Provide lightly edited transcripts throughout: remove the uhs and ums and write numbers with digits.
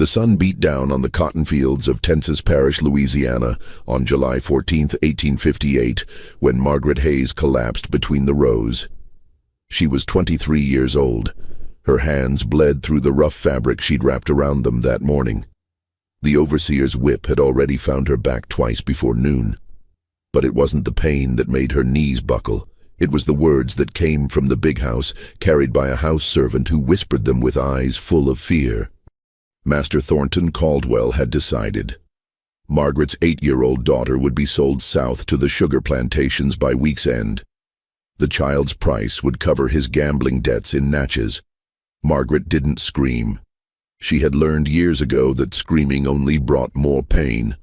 The sun beat down on the cotton fields of Tensas Parish, Louisiana, on July 14, 1858, when Margaret Hayes collapsed between the rows. She was 23 years old. Her hands bled through the rough fabric she'd wrapped around them that morning. The overseer's whip had already found her back twice before noon. But it wasn't the pain that made her knees buckle. It was the words that came from the big house, carried by a house servant who whispered them with eyes full of fear. Master Thornton Caldwell had decided. Margaret's 8-year-old daughter would be sold south to the sugar plantations by week's end. The child's price would cover his gambling debts in Natchez. Margaret didn't scream. She had learned years ago that screaming only brought more pain.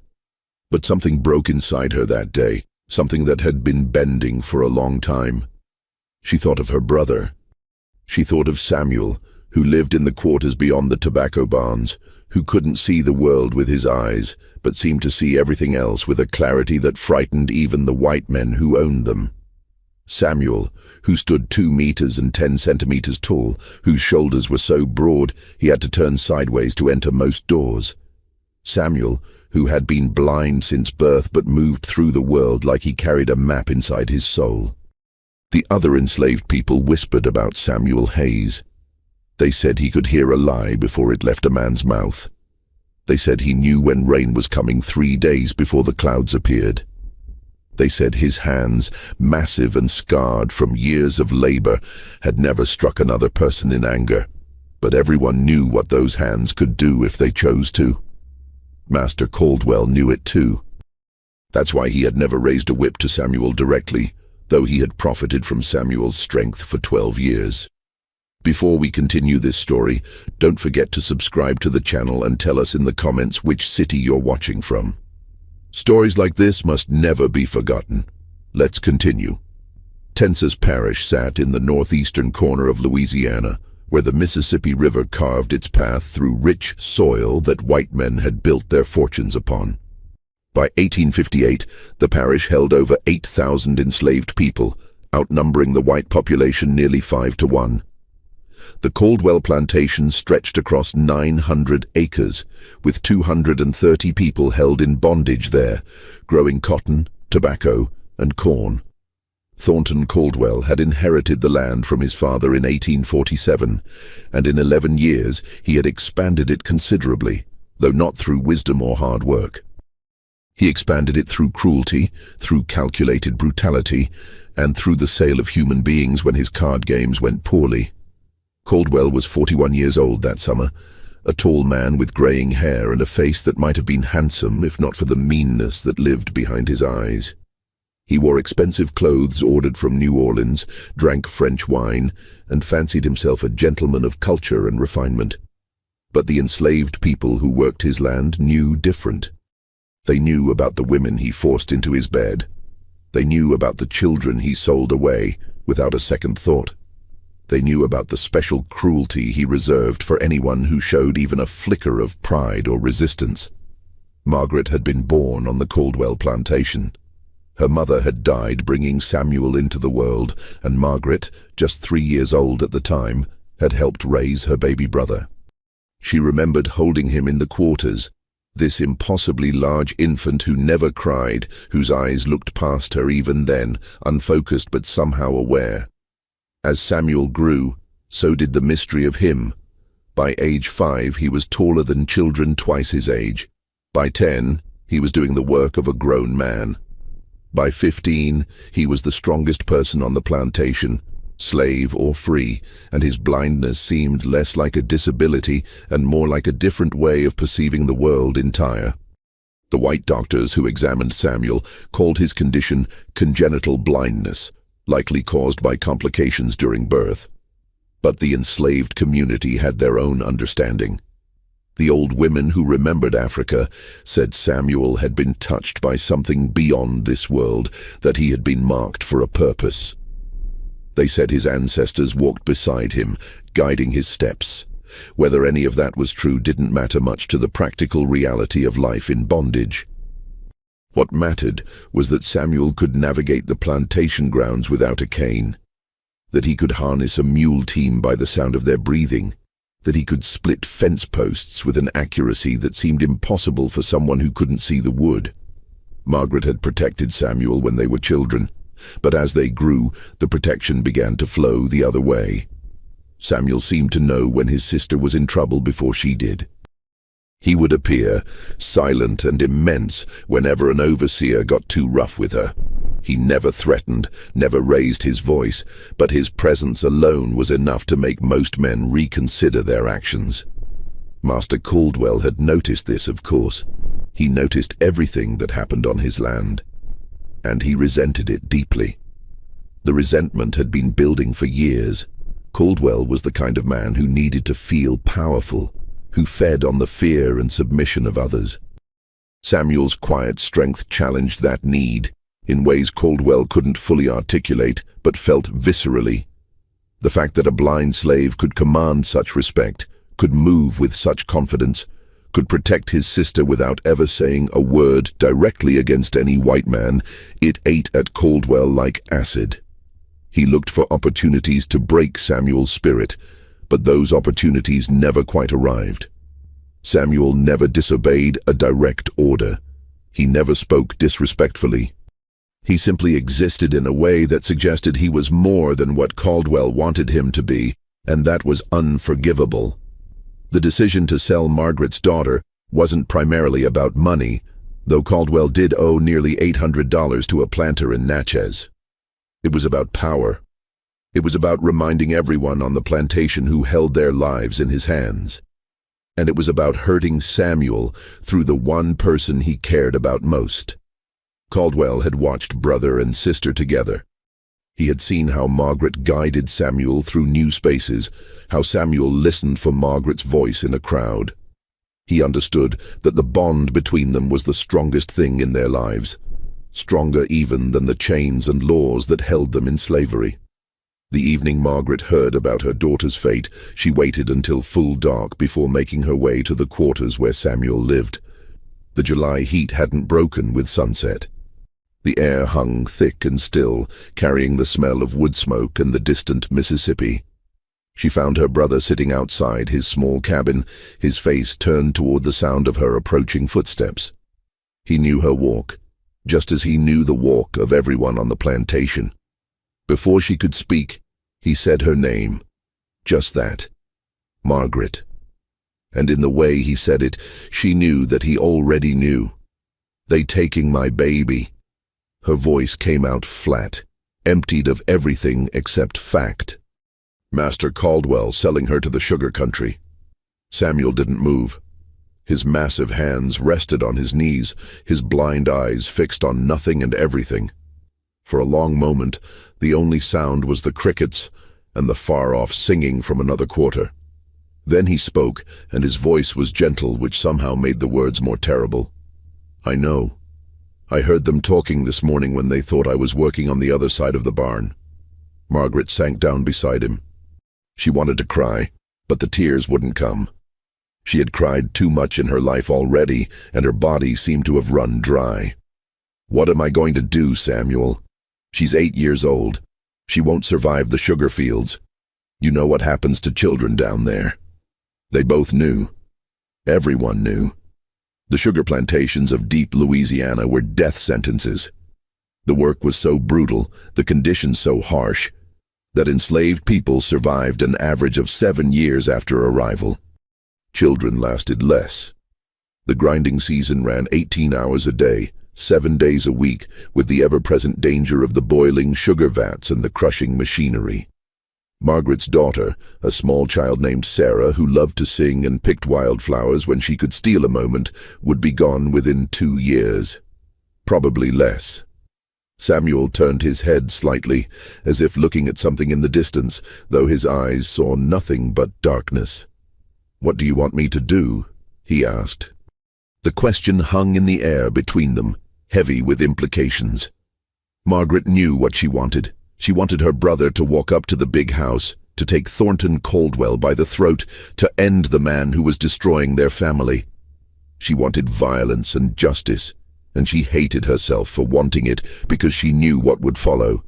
But something broke inside her that day, something that had been bending for a long time. She thought of her brother. She thought of Samuel, who lived in the quarters beyond the tobacco barns, who couldn't see the world with his eyes, but seemed to see everything else with a clarity that frightened even the white men who owned them. Samuel, who stood 2 meters and 10 centimeters tall, whose shoulders were so broad he had to turn sideways to enter most doors. Samuel, who had been blind since birth but moved through the world like he carried a map inside his soul. The other enslaved people whispered about Samuel Hayes. They said he could hear a lie before it left a man's mouth. They said he knew when rain was coming 3 days before the clouds appeared. They said his hands, massive and scarred from years of labor, had never struck another person in anger. But everyone knew what those hands could do if they chose to. Master Caldwell knew it too. That's why he had never raised a whip to Samuel directly, though he had profited from Samuel's strength for 12 years. Before we continue this story, don't forget to subscribe to the channel and tell us in the comments which city you're watching from. Stories like this must never be forgotten. Let's continue. Tensas Parish sat in the northeastern corner of Louisiana, where the Mississippi River carved its path through rich soil that white men had built their fortunes upon. By 1858, the parish held over 8,000 enslaved people, outnumbering the white population nearly 5 to 1. The Caldwell plantation stretched across 900 acres, with 230 people held in bondage there, growing cotton, tobacco, and corn. Thornton Caldwell had inherited the land from his father in 1847, and in 11 years he had expanded it considerably, though not through wisdom or hard work. He expanded it through cruelty, through calculated brutality, and through the sale of human beings when his card games went poorly. Caldwell was 41 years old that summer, a tall man with graying hair and a face that might have been handsome if not for the meanness that lived behind his eyes. He wore expensive clothes ordered from New Orleans, drank French wine, and fancied himself a gentleman of culture and refinement. But the enslaved people who worked his land knew different. They knew about the women he forced into his bed. They knew about the children he sold away, without a second thought. They knew about the special cruelty he reserved for anyone who showed even a flicker of pride or resistance. Margaret had been born on the Caldwell plantation. Her mother had died bringing Samuel into the world, and Margaret, just 3 years old at the time, had helped raise her baby brother. She remembered holding him in the quarters, this impossibly large infant who never cried, whose eyes looked past her even then, unfocused but somehow aware. As Samuel grew, so did the mystery of him. By age 5, he was taller than children twice his age. By 10, he was doing the work of a grown man. By 15, he was the strongest person on the plantation, slave or free, and his blindness seemed less like a disability and more like a different way of perceiving the world entire. The white doctors who examined Samuel called his condition congenital blindness, likely caused by complications during birth. But the enslaved community had their own understanding. The old women who remembered Africa said Samuel had been touched by something beyond this world, that he had been marked for a purpose. They said his ancestors walked beside him, guiding his steps. Whether any of that was true didn't matter much to the practical reality of life in bondage. What mattered was that Samuel could navigate the plantation grounds without a cane, that he could harness a mule team by the sound of their breathing, that he could split fence posts with an accuracy that seemed impossible for someone who couldn't see the wood. Margaret had protected Samuel when they were children, but as they grew, the protection began to flow the other way. Samuel seemed to know when his sister was in trouble before she did. He would appear, silent and immense, whenever an overseer got too rough with her. He never threatened, never raised his voice, but his presence alone was enough to make most men reconsider their actions. Master Caldwell had noticed this, of course. He noticed everything that happened on his land, and he resented it deeply. The resentment had been building for years. Caldwell was the kind of man who needed to feel powerful, who fed on the fear and submission of others. Samuel's quiet strength challenged that need, in ways Caldwell couldn't fully articulate, but felt viscerally. The fact that a blind slave could command such respect, could move with such confidence, could protect his sister without ever saying a word directly against any white man, it ate at Caldwell like acid. He looked for opportunities to break Samuel's spirit, but those opportunities never quite arrived. Samuel never disobeyed a direct order. He never spoke disrespectfully. He simply existed in a way that suggested he was more than what Caldwell wanted him to be, and that was unforgivable. The decision to sell Margaret's daughter wasn't primarily about money, though Caldwell did owe nearly $800 to a planter in Natchez. It was about power. It was about reminding everyone on the plantation who held their lives in his hands. And it was about hurting Samuel through the one person he cared about most. Caldwell had watched brother and sister together. He had seen how Margaret guided Samuel through new spaces, how Samuel listened for Margaret's voice in a crowd. He understood that the bond between them was the strongest thing in their lives, stronger even than the chains and laws that held them in slavery. The evening Margaret heard about her daughter's fate, she waited until full dark before making her way to the quarters where Samuel lived. The July heat hadn't broken with sunset. The air hung thick and still, carrying the smell of wood smoke and the distant Mississippi. She found her brother sitting outside his small cabin, his face turned toward the sound of her approaching footsteps. He knew her walk, just as he knew the walk of everyone on the plantation. Before she could speak, he said her name. Just that. Margaret. And in the way he said it, she knew that he already knew. "They taking my baby." Her voice came out flat, emptied of everything except fact. Master Caldwell selling her to the sugar country. Samuel didn't move. His massive hands rested on his knees, his blind eyes fixed on nothing and everything. For a long moment, the only sound was the crickets and the far-off singing from another quarter. Then he spoke, and his voice was gentle, which somehow made the words more terrible. "I know. I heard them talking this morning when they thought I was working on the other side of the barn." Margaret sank down beside him. She wanted to cry, but the tears wouldn't come. She had cried too much in her life already, and her body seemed to have run dry. "What am I going to do, Samuel? She's 8 years old. She won't survive the sugar fields. You know what happens to children down there." They both knew. Everyone knew. The sugar plantations of deep Louisiana were death sentences. The work was so brutal, the conditions so harsh, that enslaved people survived an average of 7 years after arrival. Children lasted less. The grinding season ran 18 hours a day, 7 days a week, with the ever-present danger of the boiling sugar vats and the crushing machinery. Margaret's daughter, a small child named Sarah who loved to sing and picked wildflowers when she could steal a moment, would be gone within 2 years. Probably less. Samuel turned his head slightly, as if looking at something in the distance, though his eyes saw nothing but darkness. "What do you want me to do?" he asked. The question hung in the air between them, heavy with implications. Margaret knew what she wanted. She wanted her brother to walk up to the big house, to take Thornton Caldwell by the throat, to end the man who was destroying their family. She wanted violence and justice, and she hated herself for wanting it because she knew what would follow.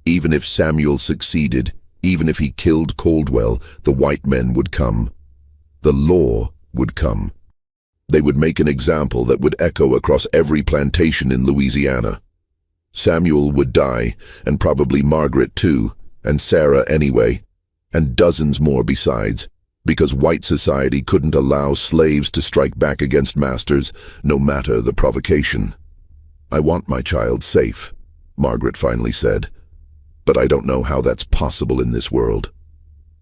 Even if Samuel succeeded, even if he killed Caldwell, the white men would come, The law would come. They would make an example that would echo across every plantation in Louisiana. Samuel would die, and probably Margaret too, and Sarah anyway, and dozens more besides, because white society couldn't allow slaves to strike back against masters, no matter the provocation. "I want my child safe," Margaret finally said, "but I don't know how that's possible in this world."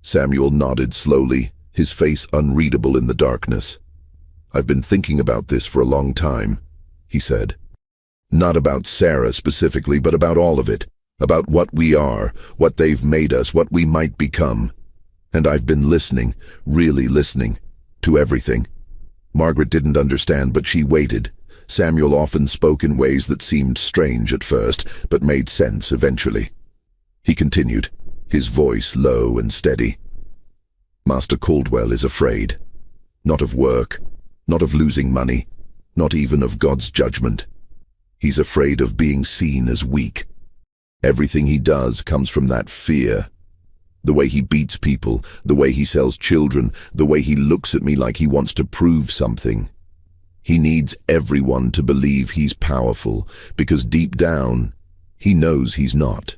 Samuel nodded slowly, his face unreadable in the darkness. "I've been thinking about this for a long time," he said. "Not about Sarah specifically, but about all of it, about what we are, what they've made us, what we might become. And I've been listening, really listening, to everything." Margaret didn't understand, but she waited. Samuel often spoke in ways that seemed strange at first, but made sense eventually. He continued, his voice low and steady. "Master Caldwell is afraid. Not of work, not of losing money, not even of God's judgment. He's afraid of being seen as weak. Everything he does comes from that fear. The way he beats people, the way he sells children, the way he looks at me like he wants to prove something. He needs everyone to believe he's powerful, because deep down, he knows he's not.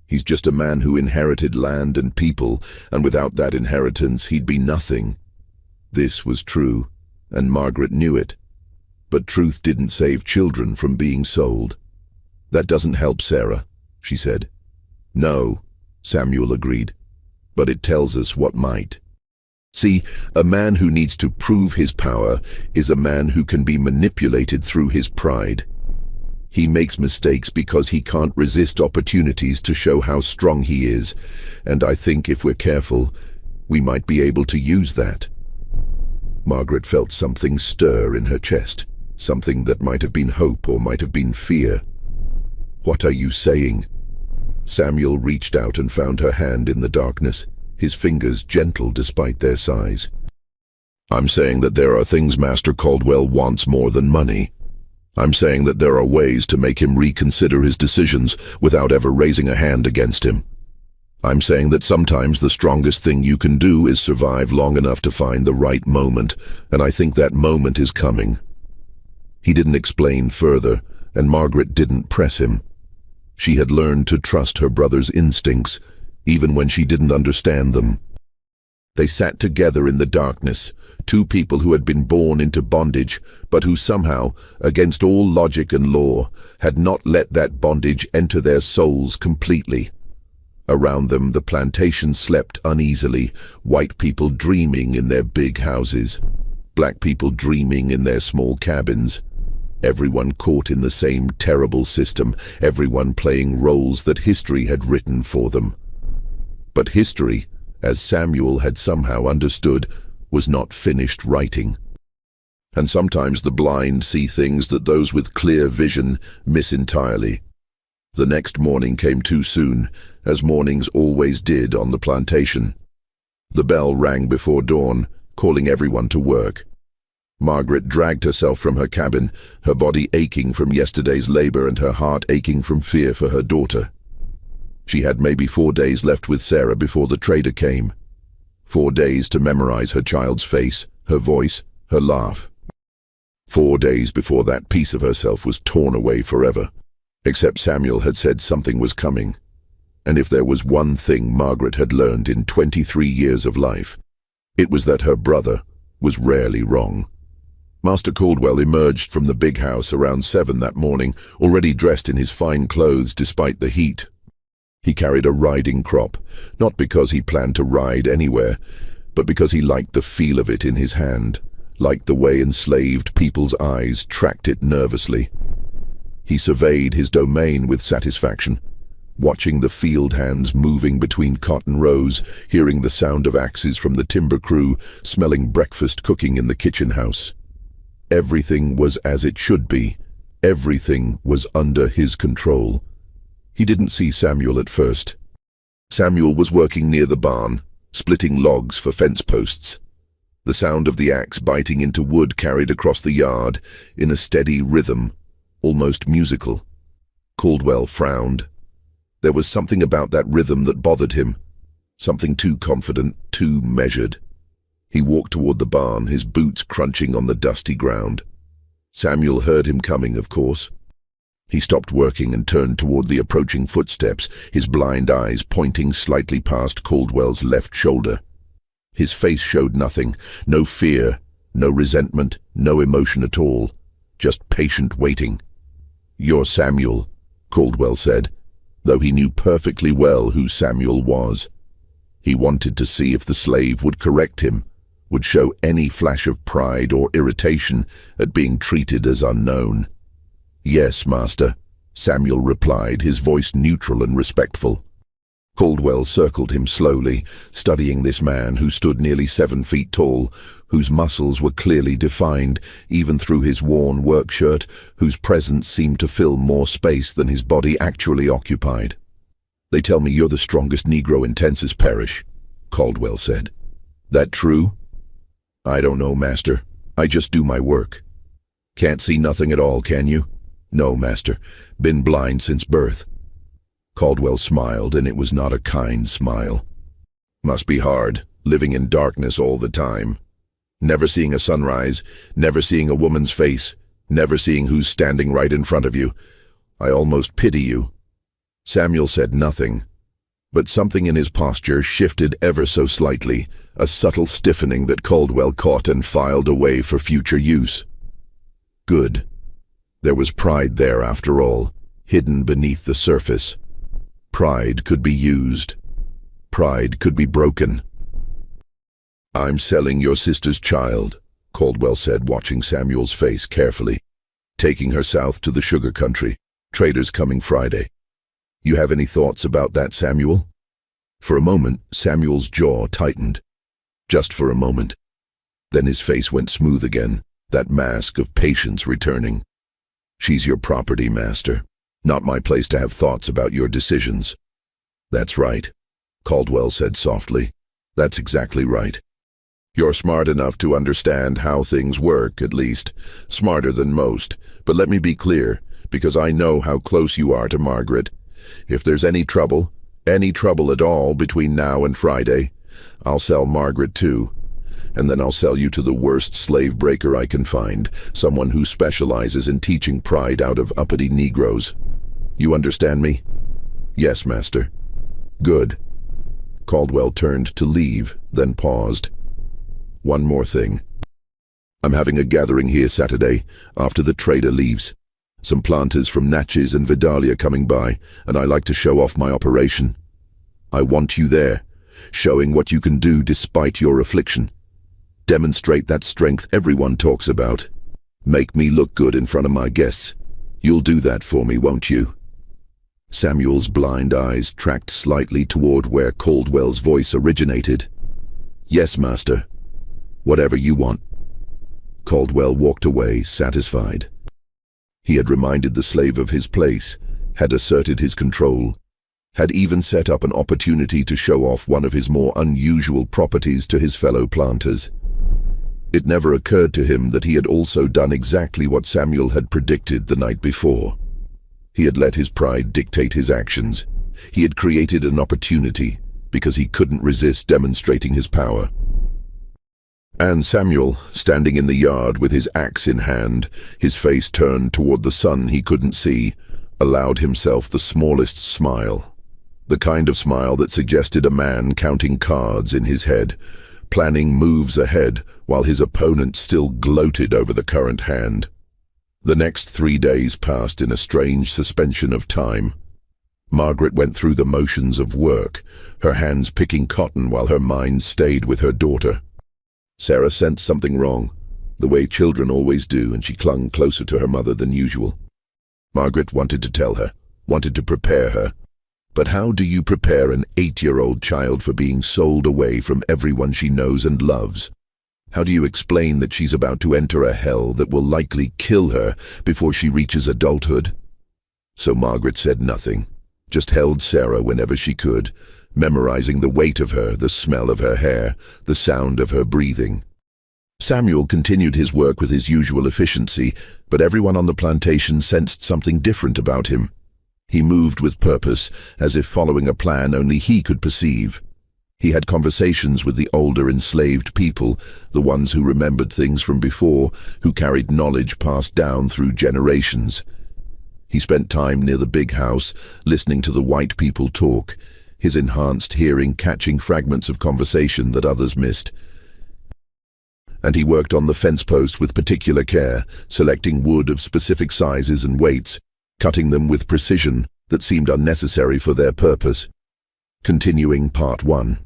He's just a man who inherited land and people, and without that inheritance, he'd be nothing." This was true, and Margaret knew it. But truth didn't save children from being sold. "That doesn't help, Sarah," she said. "No," Samuel agreed, "but it tells us what might. See, a man who needs to prove his power is a man who can be manipulated through his pride. He makes mistakes because he can't resist opportunities to show how strong he is, and I think if we're careful, we might be able to use that." Margaret felt something stir in her chest, something that might have been hope or might have been fear. "What are you saying?" Samuel reached out and found her hand in the darkness, his fingers gentle despite their size. "I'm saying that there are things Master Caldwell wants more than money. I'm saying that there are ways to make him reconsider his decisions without ever raising a hand against him. I'm saying that sometimes the strongest thing you can do is survive long enough to find the right moment, and I think that moment is coming." He didn't explain further, and Margaret didn't press him. She had learned to trust her brother's instincts, even when she didn't understand them. They sat together in the darkness, two people who had been born into bondage, but who somehow, against all logic and law, had not let that bondage enter their souls completely. Around them, the plantation slept uneasily, white people dreaming in their big houses, black people dreaming in their small cabins. Everyone caught in the same terrible system, everyone playing roles that history had written for them. But history, as Samuel had somehow understood, was not finished writing. And sometimes the blind see things that those with clear vision miss entirely. The next morning came too soon, as mornings always did on the plantation. The bell rang before dawn, calling everyone to work. Margaret dragged herself from her cabin, her body aching from yesterday's labor and her heart aching from fear for her daughter. She had maybe 4 days left with Sarah before the trader came. 4 days to memorize her child's face, her voice, her laugh. 4 days before that piece of herself was torn away forever. Except Samuel had said something was coming. And if there was one thing Margaret had learned in 23 years of life, it was that her brother was rarely wrong. Master Caldwell emerged from the big house around 7 that morning, already dressed in his fine clothes despite the heat. He carried a riding crop, not because he planned to ride anywhere, but because he liked the feel of it in his hand, liked the way enslaved people's eyes tracked it nervously. He surveyed his domain with satisfaction, watching the field hands moving between cotton rows, hearing the sound of axes from the timber crew, smelling breakfast cooking in the kitchen house. Everything was as it should be. Everything was under his control. He didn't see Samuel at first. Samuel was working near the barn, splitting logs for fence posts. The sound of the axe biting into wood carried across the yard in a steady rhythm, almost musical. Caldwell frowned. There was something about that rhythm that bothered him, something too confident, too measured. He walked toward the barn, his boots crunching on the dusty ground. Samuel heard him coming, of course. He stopped working and turned toward the approaching footsteps, his blind eyes pointing slightly past Caldwell's left shoulder. His face showed nothing, no fear, no resentment, no emotion at all, just patient waiting. "You're Samuel," Caldwell said, though he knew perfectly well who Samuel was. He wanted to see if the slave would correct him, would show any flash of pride or irritation at being treated as unknown. "Yes, master," Samuel replied, his voice neutral and respectful. Caldwell circled him slowly, studying this man who stood nearly 7 feet tall, whose muscles were clearly defined, even through his worn work shirt, whose presence seemed to fill more space than his body actually occupied. "They tell me you're the strongest Negro in Tensas Parish," Caldwell said. "That true?" "I don't know, master. I just do my work." "Can't see nothing at all, can you?" "No, master. Been blind since birth." Caldwell smiled, and it was not a kind smile. "Must be hard, living in darkness all the time. Never seeing a sunrise, never seeing a woman's face, never seeing who's standing right in front of you. I almost pity you." Samuel said nothing, but something in his posture shifted ever so slightly, a subtle stiffening that Caldwell caught and filed away for future use. Good. There was pride there after all, hidden beneath the surface. Pride could be used. Pride could be broken. "I'm selling your sister's child," Caldwell said, watching Samuel's face carefully. "Taking her south to the sugar country. Traders coming Friday. You have any thoughts about that, Samuel?" For a moment, Samuel's jaw tightened. Just for a moment. Then his face went smooth again, that mask of patience returning. "She's your property, master. Not my place to have thoughts about your decisions." "That's right," Caldwell said softly. "That's exactly right. You're smart enough to understand how things work, at least. Smarter than most. But let me be clear, because I know how close you are to Margaret. If there's any trouble at all between now and Friday, I'll sell Margaret too. And then I'll sell you to the worst slave breaker I can find, someone who specializes in teaching pride out of uppity Negroes. You understand me?" "Yes, master." "Good." Caldwell turned to leave, then paused. "One more thing. I'm having a gathering here Saturday, after the trader leaves. Some planters from Natchez and Vidalia coming by, and I like to show off my operation. I want you there, showing what you can do despite your affliction. Demonstrate that strength everyone talks about. Make me look good in front of my guests. You'll do that for me, won't you?" Samuel's blind eyes tracked slightly toward where Caldwell's voice originated. "Yes, master. Whatever you want." Caldwell walked away, satisfied. He had reminded the slave of his place, had asserted his control, had even set up an opportunity to show off one of his more unusual properties to his fellow planters. It never occurred to him that he had also done exactly what Samuel had predicted the night before. He had let his pride dictate his actions. He had created an opportunity because he couldn't resist demonstrating his power. And Samuel, standing in the yard with his axe in hand, his face turned toward the sun he couldn't see, allowed himself the smallest smile. The kind of smile that suggested a man counting cards in his head, planning moves ahead while his opponent still gloated over the current hand. The next 3 days passed in a strange suspension of time. Margaret went through the motions of work, her hands picking cotton while her mind stayed with her daughter. Sarah sensed something wrong, the way children always do, and she clung closer to her mother than usual. Margaret wanted to tell her, wanted to prepare her. But how do you prepare an 8-year-old child for being sold away from everyone she knows and loves? How do you explain that she's about to enter a hell that will likely kill her before she reaches adulthood? So Margaret said nothing, just held Sarah whenever she could, memorizing the weight of her, the smell of her hair, the sound of her breathing. Samuel continued his work with his usual efficiency, but everyone on the plantation sensed something different about him. He moved with purpose, as if following a plan only he could perceive. He had conversations with the older enslaved people, the ones who remembered things from before, who carried knowledge passed down through generations. He spent time near the big house, listening to the white people talk, his enhanced hearing catching fragments of conversation that others missed. And he worked on the fence posts with particular care, selecting wood of specific sizes and weights, cutting them with precision that seemed unnecessary for their purpose. Continuing Part 1.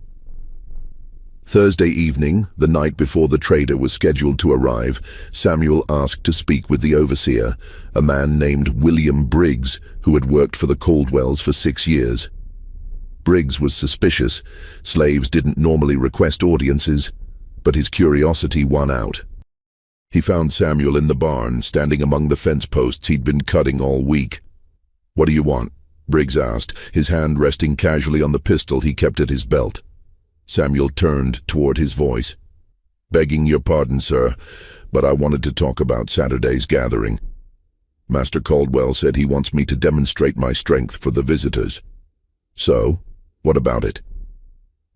Thursday evening, the night before the trader was scheduled to arrive, Samuel asked to speak with the overseer, a man named William Briggs, who had worked for the Caldwells for 6 years. Briggs was suspicious. Slaves didn't normally request audiences, but his curiosity won out. He found Samuel in the barn, standing among the fence posts he'd been cutting all week. "What do you want?" Briggs asked, his hand resting casually on the pistol he kept at his belt. Samuel turned toward his voice. "Begging your pardon, sir, but I wanted to talk about Saturday's gathering. Master Caldwell said he wants me to demonstrate my strength for the visitors." "So, what about it?"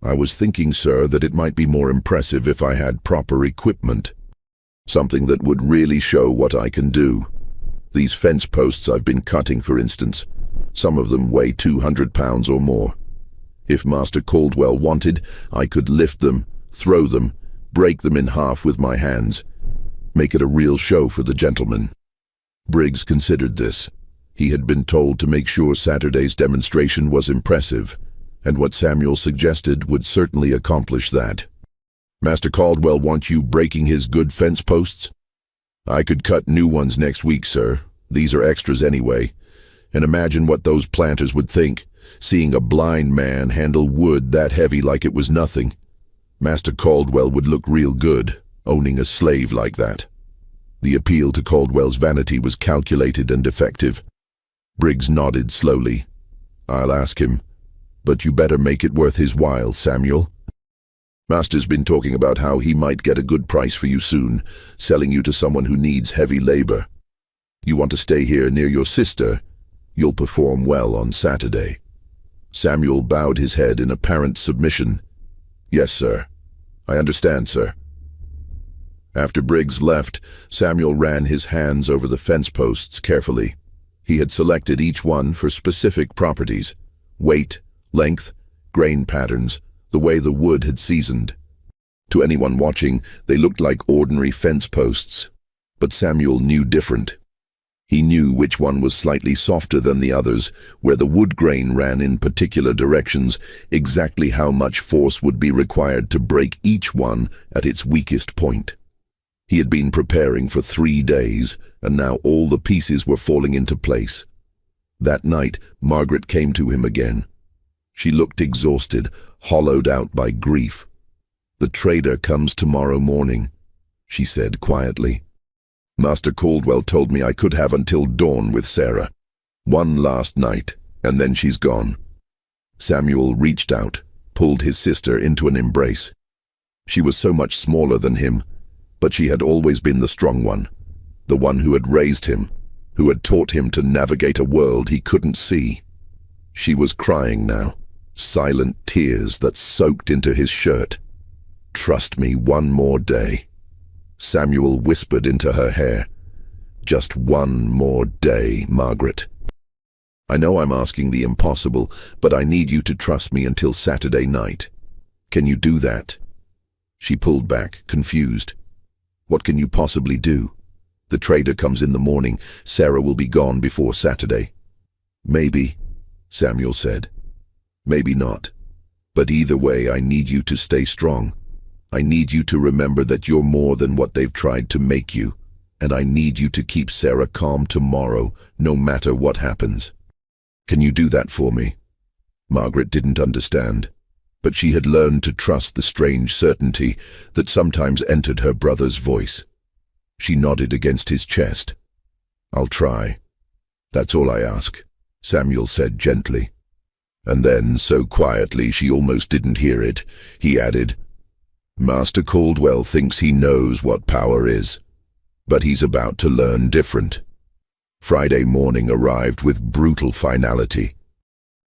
"I was thinking, sir, that it might be more impressive if I had proper equipment. Something that would really show what I can do. These fence posts I've been cutting, for instance, some of them weigh 200 pounds or more. If Master Caldwell wanted, I could lift them, throw them, break them in half with my hands, make it a real show for the gentlemen." Briggs considered this. He had been told to make sure Saturday's demonstration was impressive, and what Samuel suggested would certainly accomplish that. "Master Caldwell wants you breaking his good fence posts?" "I could cut new ones next week, sir. These are extras anyway. And imagine what those planters would think, seeing a blind man handle wood that heavy like it was nothing. Master Caldwell would look real good, owning a slave like that." The appeal to Caldwell's vanity was calculated and effective. Briggs nodded slowly. "I'll ask him, but you better make it worth his while, Samuel. Master's been talking about how he might get a good price for you soon, selling you to someone who needs heavy labor. You want to stay here near your sister? You'll perform well on Saturday." Samuel bowed his head in apparent submission. "Yes, sir. I understand, sir." After Briggs left, Samuel ran his hands over the fence posts carefully. He had selected each one for specific properties: weight, length, grain patterns, the way the wood had seasoned. To anyone watching, they looked like ordinary fence posts. But Samuel knew different. He knew which one was slightly softer than the others, where the wood grain ran in particular directions, exactly how much force would be required to break each one at its weakest point. He had been preparing for 3 days, and now all the pieces were falling into place. That night, Margaret came to him again. She looked exhausted, hollowed out by grief. "The trader comes tomorrow morning," she said quietly. "Master Caldwell told me I could have until dawn with Sarah. One last night, and then she's gone." Samuel reached out, pulled his sister into an embrace. She was so much smaller than him, but she had always been the strong one, the one who had raised him, who had taught him to navigate a world he couldn't see. She was crying now, silent tears that soaked into his shirt. "Trust me one more day," Samuel whispered into her hair. "Just one more day, Margaret. I know I'm asking the impossible, but I need you to trust me until Saturday night. Can you do that?" She pulled back, confused. "What can you possibly do? The trader comes in the morning. Sarah will be gone before Saturday." "Maybe," Samuel said. "Maybe not. But either way, I need you to stay strong. I need you to remember that you're more than what they've tried to make you, and I need you to keep Sarah calm tomorrow, no matter what happens. Can you do that for me?" Margaret didn't understand, but she had learned to trust the strange certainty that sometimes entered her brother's voice. She nodded against his chest. "I'll try. That's all I ask," Samuel said gently. And then, so quietly she almost didn't hear it, he added, "Master Caldwell thinks he knows what power is, but he's about to learn different." Friday morning arrived with brutal finality.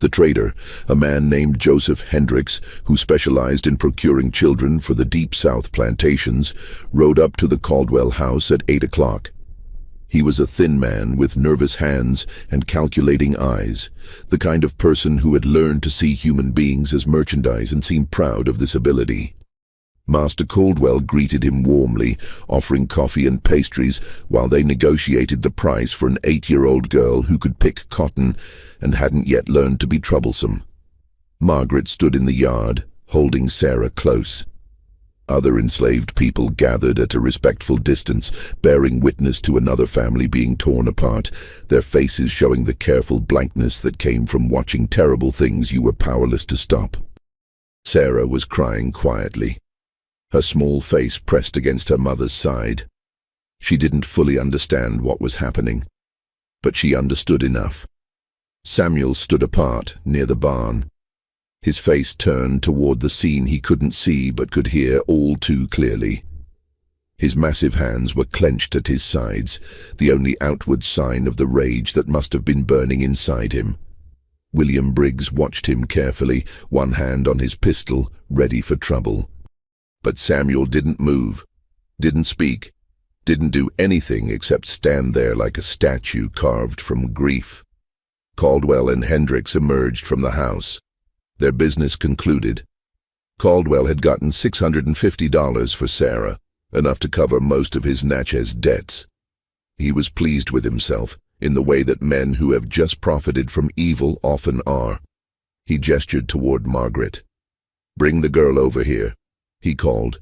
The trader, a man named Joseph Hendricks, who specialized in procuring children for the Deep South plantations, rode up to the Caldwell house at 8 o'clock. He was a thin man with nervous hands and calculating eyes, the kind of person who had learned to see human beings as merchandise and seemed proud of this ability. Master Caldwell greeted him warmly, offering coffee and pastries while they negotiated the price for an 8-year-old girl who could pick cotton and hadn't yet learned to be troublesome. Margaret stood in the yard, holding Sarah close. Other enslaved people gathered at a respectful distance, bearing witness to another family being torn apart, their faces showing the careful blankness that came from watching terrible things you were powerless to stop. Sarah was crying quietly, her small face pressed against her mother's side. She didn't fully understand what was happening, but she understood enough. Samuel stood apart, near the barn. His face turned toward the scene he couldn't see but could hear all too clearly. His massive hands were clenched at his sides, the only outward sign of the rage that must have been burning inside him. William Briggs watched him carefully, one hand on his pistol, ready for trouble. But Samuel didn't move, didn't speak, didn't do anything except stand there like a statue carved from grief. Caldwell and Hendricks emerged from the house. Their business concluded. Caldwell had gotten $650 for Sarah, enough to cover most of his Natchez debts. He was pleased with himself, in the way that men who have just profited from evil often are. He gestured toward Margaret. "Bring the girl over here," he called.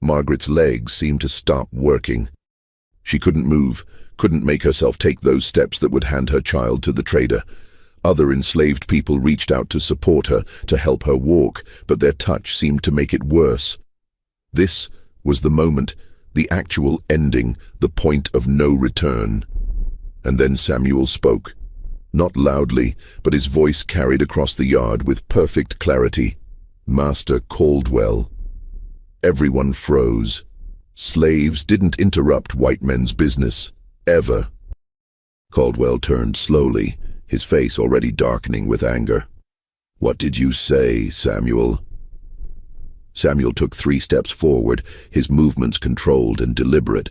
Margaret's legs seemed to stop working. She couldn't move, couldn't make herself take those steps that would hand her child to the trader. Other enslaved people reached out to support her, to help her walk, but their touch seemed to make it worse. This was the moment, the actual ending, the point of no return. And then Samuel spoke. Not loudly, but his voice carried across the yard with perfect clarity. "Master Caldwell." Everyone froze. Slaves didn't interrupt white men's business, ever. Caldwell turned slowly, his face already darkening with anger. "What did you say, Samuel?" Samuel took 3 steps forward, his movements controlled and deliberate.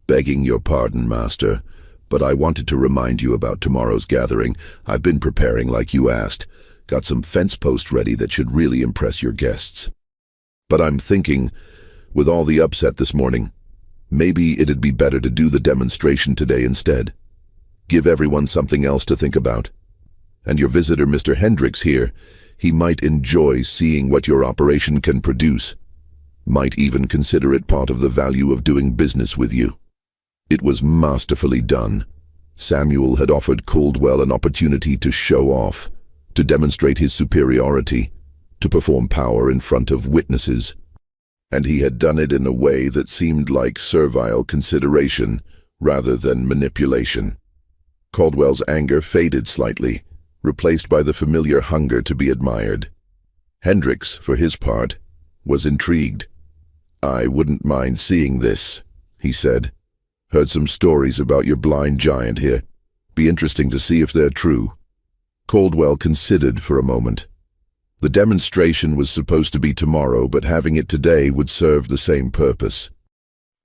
"Begging your pardon, Master, but I wanted to remind you about tomorrow's gathering. I've been preparing like you asked. Got some fence posts ready that should really impress your guests. But I'm thinking, with all the upset this morning, maybe it'd be better to do the demonstration today instead. Give everyone something else to think about. And your visitor, Mr. Hendricks here, he might enjoy seeing what your operation can produce. Might even consider it part of the value of doing business with you." It was masterfully done. Samuel had offered Caldwell an opportunity to show off, to demonstrate his superiority, to perform power in front of witnesses. And he had done it in a way that seemed like servile consideration rather than manipulation. Caldwell's anger faded slightly, replaced by the familiar hunger to be admired. Hendricks, for his part, was intrigued. "I wouldn't mind seeing this," he said. "Heard some stories about your blind giant here. Be interesting to see if they're true." Caldwell considered for a moment. The demonstration was supposed to be tomorrow, but having it today would serve the same purpose.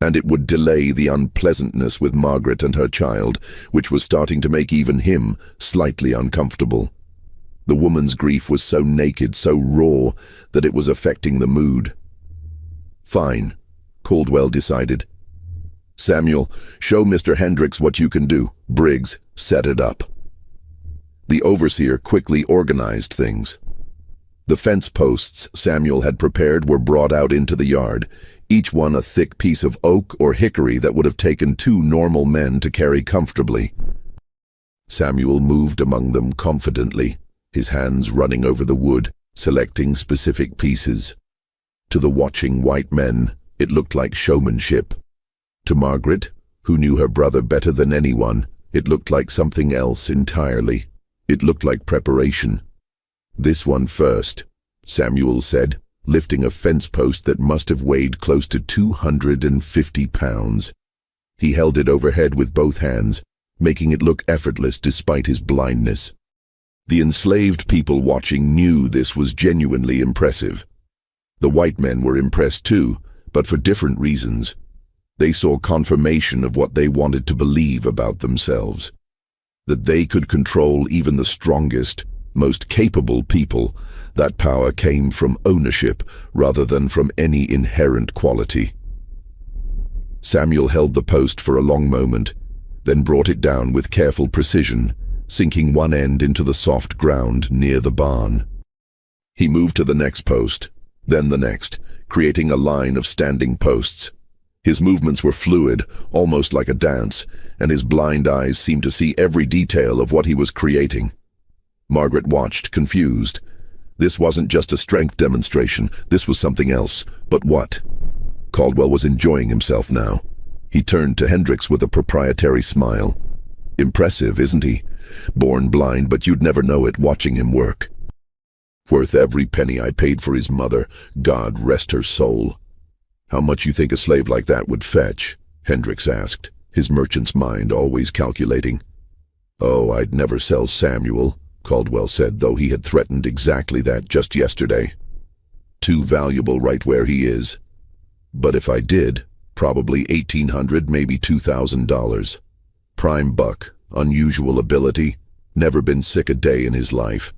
And it would delay the unpleasantness with Margaret and her child, which was starting to make even him slightly uncomfortable. The woman's grief was so naked, so raw, that it was affecting the mood. "Fine," Caldwell decided. "Samuel, show Mr. Hendricks what you can do. Briggs, set it up." The overseer quickly organized things. The fence posts Samuel had prepared were brought out into the yard, each one a thick piece of oak or hickory that would have taken 2 normal men to carry comfortably. Samuel moved among them confidently, his hands running over the wood, selecting specific pieces. To the watching white men, it looked like showmanship. To Margaret, who knew her brother better than anyone, it looked like something else entirely. It looked like preparation. "This one first," Samuel said, lifting a fence post that must have weighed close to 250 pounds. He held it overhead with both hands, making it look effortless despite his blindness. The enslaved people watching knew this was genuinely impressive. The white men were impressed too, but for different reasons. They saw confirmation of what they wanted to believe about themselves. That they could control even the strongest, most capable people. That power came from ownership rather than from any inherent quality. Samuel held the post for a long moment, then brought it down with careful precision, sinking one end into the soft ground near the barn. He moved to the next post, then the next, creating a line of standing posts. His movements were fluid, almost like a dance, and his blind eyes seemed to see every detail of what he was creating. Margaret watched, confused. This wasn't just a strength demonstration, this was something else. But what? Caldwell was enjoying himself now. He turned to Hendricks with a proprietary smile. Impressive, isn't he? Born blind, but you'd never know it watching him work. Worth every penny I paid for his mother, God rest her soul. How much you think a slave like that would fetch? Hendricks asked, his merchant's mind always calculating. Oh, I'd never sell Samuel, Caldwell said, though he had threatened exactly that just yesterday. Too valuable right where he is. But if I did, probably $1,800, maybe $2,000. Prime buck, unusual ability, never been sick a day in his life.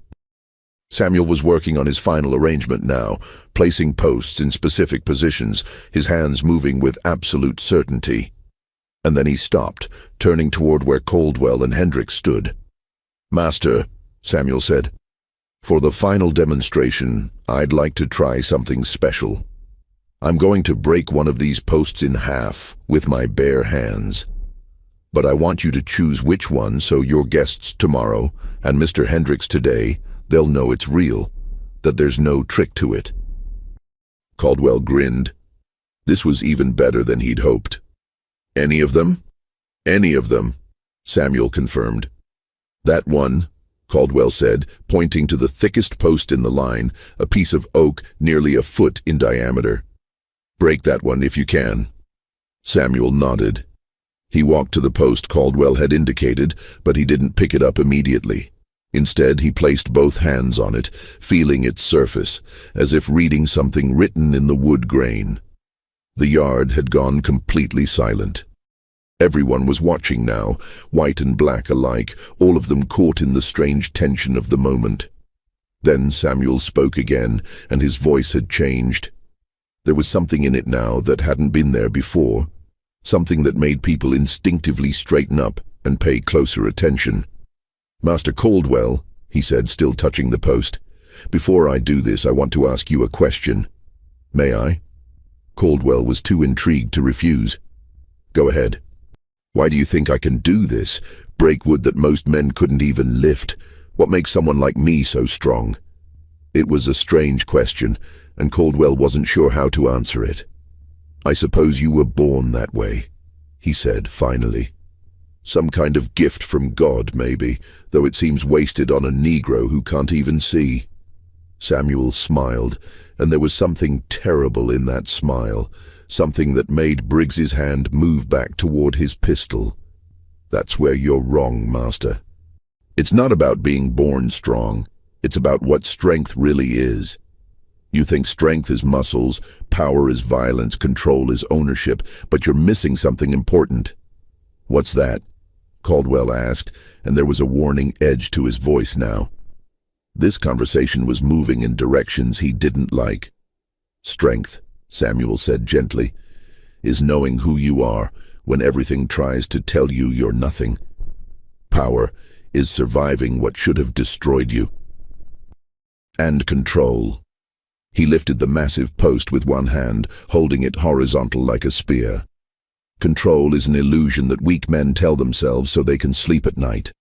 Samuel was working on his final arrangement now, placing posts in specific positions, his hands moving with absolute certainty. And then he stopped, turning toward where Caldwell and Hendricks stood. Master, Samuel said, for the final demonstration, I'd like to try something special. I'm going to break one of these posts in half with my bare hands. But I want you to choose which one so your guests tomorrow and Mr. Hendricks today, they'll know it's real, that there's no trick to it. Caldwell grinned. This was even better than he'd hoped. Any of them? Any of them, Samuel confirmed. That one, Caldwell said, pointing to the thickest post in the line, a piece of oak nearly a foot in diameter. Break that one if you can. Samuel nodded. He walked to the post Caldwell had indicated, but he didn't pick it up immediately. Instead, he placed both hands on it, feeling its surface, as if reading something written in the wood grain. The yard had gone completely silent. Everyone was watching now, white and black alike, all of them caught in the strange tension of the moment. Then Samuel spoke again, and his voice had changed. There was something in it now that hadn't been there before, something that made people instinctively straighten up and pay closer attention. Master Caldwell, he said, still touching the post, before I do this, I want to ask you a question. May I? Caldwell was too intrigued to refuse. Go ahead. Why do you think I can do this? Break wood that most men couldn't even lift. What makes someone like me so strong? It was a strange question, and Caldwell wasn't sure how to answer it. I suppose you were born that way, he said finally. Some kind of gift from God, maybe, though it seems wasted on a Negro who can't even see. Samuel smiled, and there was something terrible in that smile, something that made Briggs's hand move back toward his pistol. That's where you're wrong, Master. It's not about being born strong. It's about what strength really is. You think strength is muscles, power is violence, control is ownership, but you're missing something important. What's that? Caldwell asked, and there was a warning edge to his voice now. This conversation was moving in directions he didn't like. Strength, Samuel said gently, is knowing who you are when everything tries to tell you you're nothing. Power is surviving what should have destroyed you. And control. He lifted the massive post with one hand, holding it horizontal like a spear. Control is an illusion that weak men tell themselves so they can sleep at night.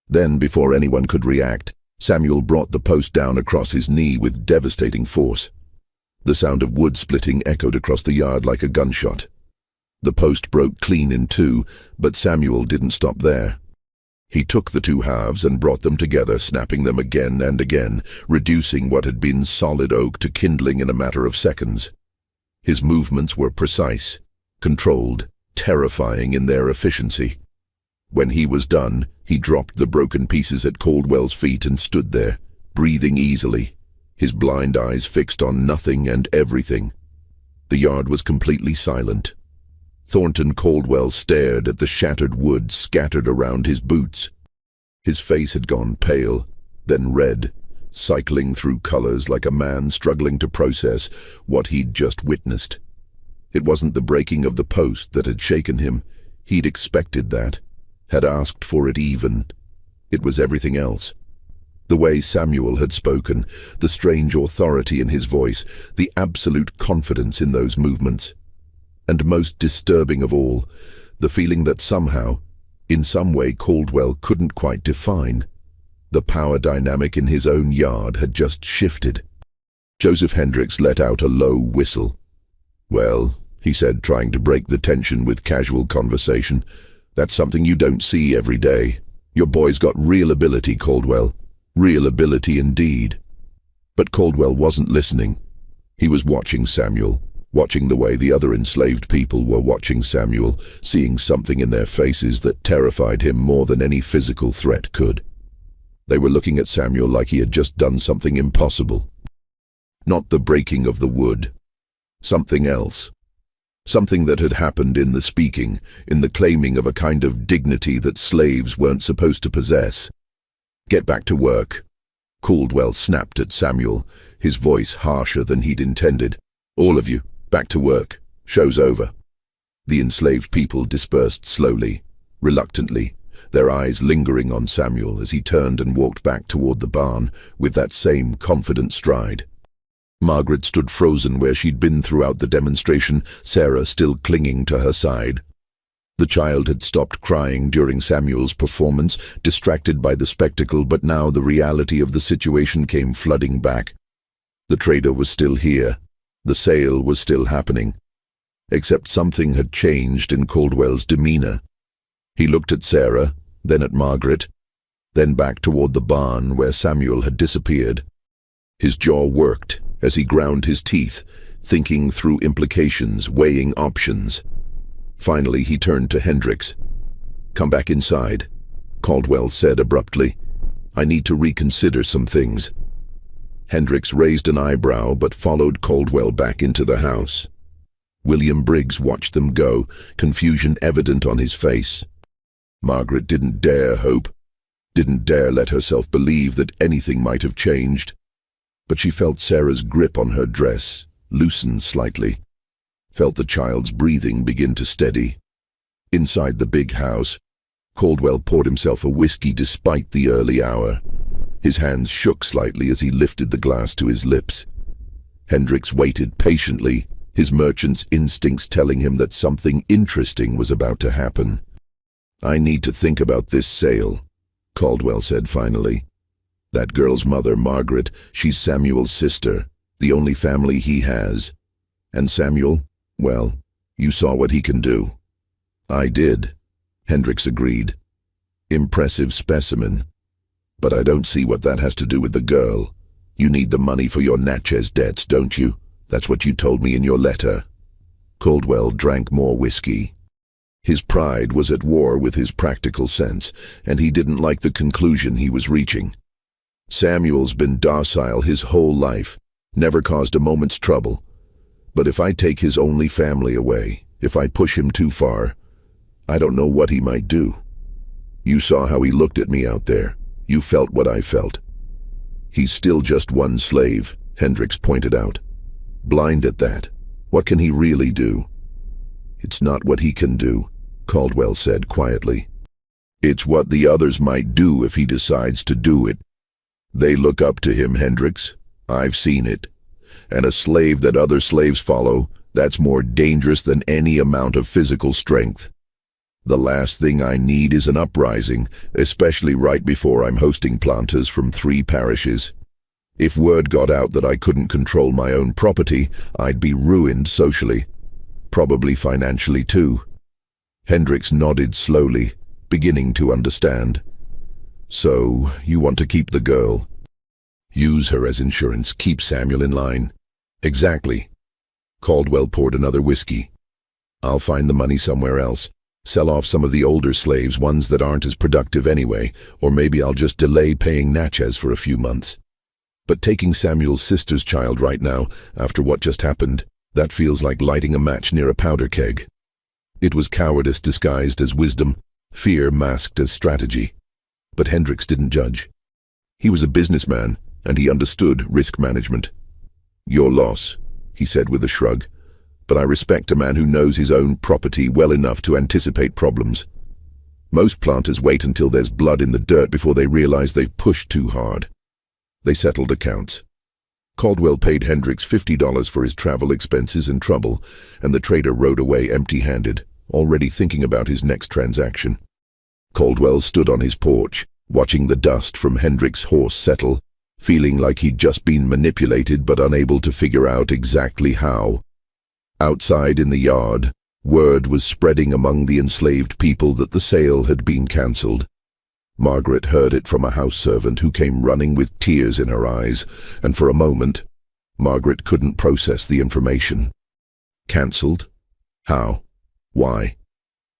Then, before anyone could react, Samuel brought the post down across his knee with devastating force. The sound of wood splitting echoed across the yard like a gunshot. The post broke clean in two, but Samuel didn't stop there. He took the two halves and brought them together, snapping them again and again, reducing what had been solid oak to kindling in a matter of seconds. His movements were precise, controlled, terrifying in their efficiency. When he was done, He dropped the broken pieces at Caldwell's feet and stood there, breathing easily, his blind eyes fixed on nothing and everything. The yard was completely silent. Thornton Caldwell stared at the shattered wood scattered around his boots. His face had gone pale, then red, cycling through colors like a man struggling to process what he'd just witnessed. It wasn't the breaking of the post that had shaken him. He'd expected that, had asked for it even. It was everything else. The way Samuel had spoken, the strange authority in his voice, the absolute confidence in those movements. And most disturbing of all, the feeling that somehow, in some way Caldwell couldn't quite define. The power dynamic in his own yard had just shifted. Joseph Hendricks let out a low whistle. "Well," he said, trying to break the tension with casual conversation, "that's something you don't see every day. Your boy's got real ability, Caldwell. Real ability indeed." But Caldwell wasn't listening. He was watching Samuel, watching the way the other enslaved people were watching Samuel, seeing something in their faces that terrified him more than any physical threat could. They were looking at Samuel like he had just done something impossible. Not the breaking of the wood. Something else. Something that had happened in the speaking, in the claiming of a kind of dignity that slaves weren't supposed to possess. "Get back to work," Caldwell snapped at Samuel, his voice harsher than he'd intended. "All of you, back to work. Show's over." The enslaved people dispersed slowly, reluctantly, their eyes lingering on Samuel as he turned and walked back toward the barn with that same confident stride. Margaret stood frozen where she'd been throughout the demonstration, Sarah still clinging to her side. The child had stopped crying during Samuel's performance, distracted by the spectacle, but now the reality of the situation came flooding back. The trader was still here. The sale was still happening. Except something had changed in Caldwell's demeanor. He looked at Sarah, then at Margaret, then back toward the barn where Samuel had disappeared. His jaw worked as he ground his teeth, thinking through implications, weighing options. Finally, he turned to Hendricks. "Come back inside," Caldwell said abruptly. "I need to reconsider some things." Hendricks raised an eyebrow but followed Caldwell back into the house. William Briggs watched them go, confusion evident on his face. Margaret didn't dare hope, didn't dare let herself believe that anything might have changed. But she felt Sarah's grip on her dress loosen slightly, felt the child's breathing begin to steady. Inside the big house, Caldwell poured himself a whiskey despite the early hour. His hands shook slightly as he lifted the glass to his lips. Hendricks waited patiently, his merchant's instincts telling him that something interesting was about to happen. "I need to think about this sale," Caldwell said finally. "That girl's mother, Margaret, she's Samuel's sister, the only family he has. And Samuel, well, you saw what he can do." "I did," Hendricks agreed. "Impressive specimen. But I don't see what that has to do with the girl. You need the money for your Natchez debts, don't you? That's what you told me in your letter." Caldwell drank more whiskey. His pride was at war with his practical sense, and he didn't like the conclusion he was reaching. Samuel's been docile his whole life, never caused a moment's trouble. But if I take his only family away, if I push him too far, I don't know what he might do. You saw how he looked at me out there. You felt what I felt. He's still just one slave, Hendricks pointed out. Blind at that. What can he really do? It's not what he can do, Caldwell said quietly. It's what the others might do if he decides to do it. They look up to him, Hendricks. I've seen it. And a slave that other slaves follow, that's more dangerous than any amount of physical strength. The last thing I need is an uprising, especially right before I'm hosting planters from 3 parishes. If word got out that I couldn't control my own property, I'd be ruined socially. Probably financially too. Hendricks nodded slowly, beginning to understand. So, you want to keep the girl? Use her as insurance, keep Samuel in line. Exactly. Caldwell poured another whiskey. I'll find the money somewhere else. Sell off some of the older slaves, ones that aren't as productive anyway, or maybe I'll just delay paying Natchez for a few months. But taking Samuel's sister's child right now, after what just happened, that feels like lighting a match near a powder keg. It was cowardice disguised as wisdom, fear masked as strategy. But Hendricks didn't judge. He was a businessman, and he understood risk management. "Your loss," he said with a shrug, "but I respect a man who knows his own property well enough to anticipate problems. Most planters wait until there's blood in the dirt before they realize they've pushed too hard." They settled accounts. Caldwell paid Hendricks $50 for his travel expenses and trouble, and the trader rode away empty-handed, already thinking about his next transaction. Caldwell stood on his porch, watching the dust from Hendricks' horse settle, feeling like he'd just been manipulated but unable to figure out exactly how. Outside in the yard, word was spreading among the enslaved people that the sale had been cancelled. Margaret heard it from a house servant who came running with tears in her eyes, and for a moment, Margaret couldn't process the information. Cancelled? How? Why?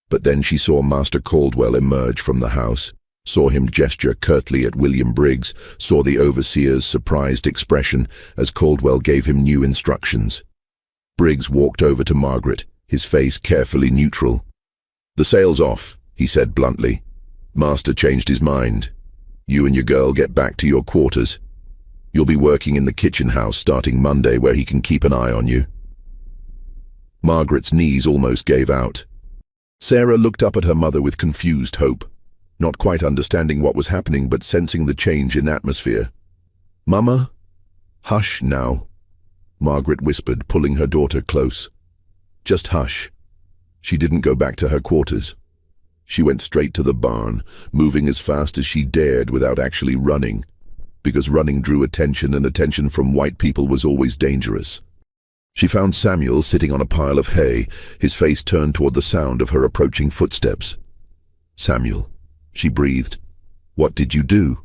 But then she saw Master Caldwell emerge from the house, saw him gesture curtly at William Briggs, saw the overseer's surprised expression as Caldwell gave him new instructions. Briggs walked over to Margaret, his face carefully neutral. "The sale's off," he said bluntly. "Master changed his mind. You and your girl get back to your quarters. You'll be working in the kitchen house starting Monday where he can keep an eye on you." Margaret's knees almost gave out. Sarah looked up at her mother with confused hope, not quite understanding what was happening but sensing the change in atmosphere. "Mama?" "Hush now," Margaret whispered, pulling her daughter close. "Just hush." She didn't go back to her quarters. She went straight to the barn, moving as fast as she dared without actually running, because running drew attention, and attention from white people was always dangerous. She found Samuel sitting on a pile of hay, his face turned toward the sound of her approaching footsteps. "Samuel," she breathed. "What did you do?"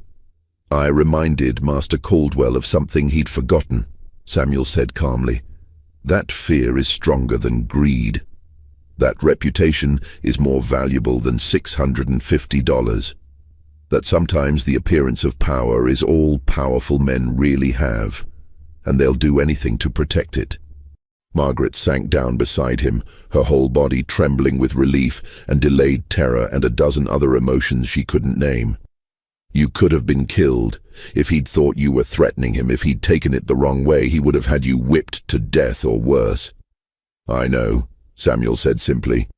"I reminded Master Caldwell of something he'd forgotten," Samuel said calmly. "That fear is stronger than greed. That reputation is more valuable than $650. That sometimes the appearance of power is all powerful men really have, and they'll do anything to protect it." Margaret sank down beside him, her whole body trembling with relief and delayed terror and a dozen other emotions she couldn't name. "You could have been killed. If he'd thought you were threatening him, if he'd taken it the wrong way, he would have had you whipped to death or worse." "I know," Samuel said simply,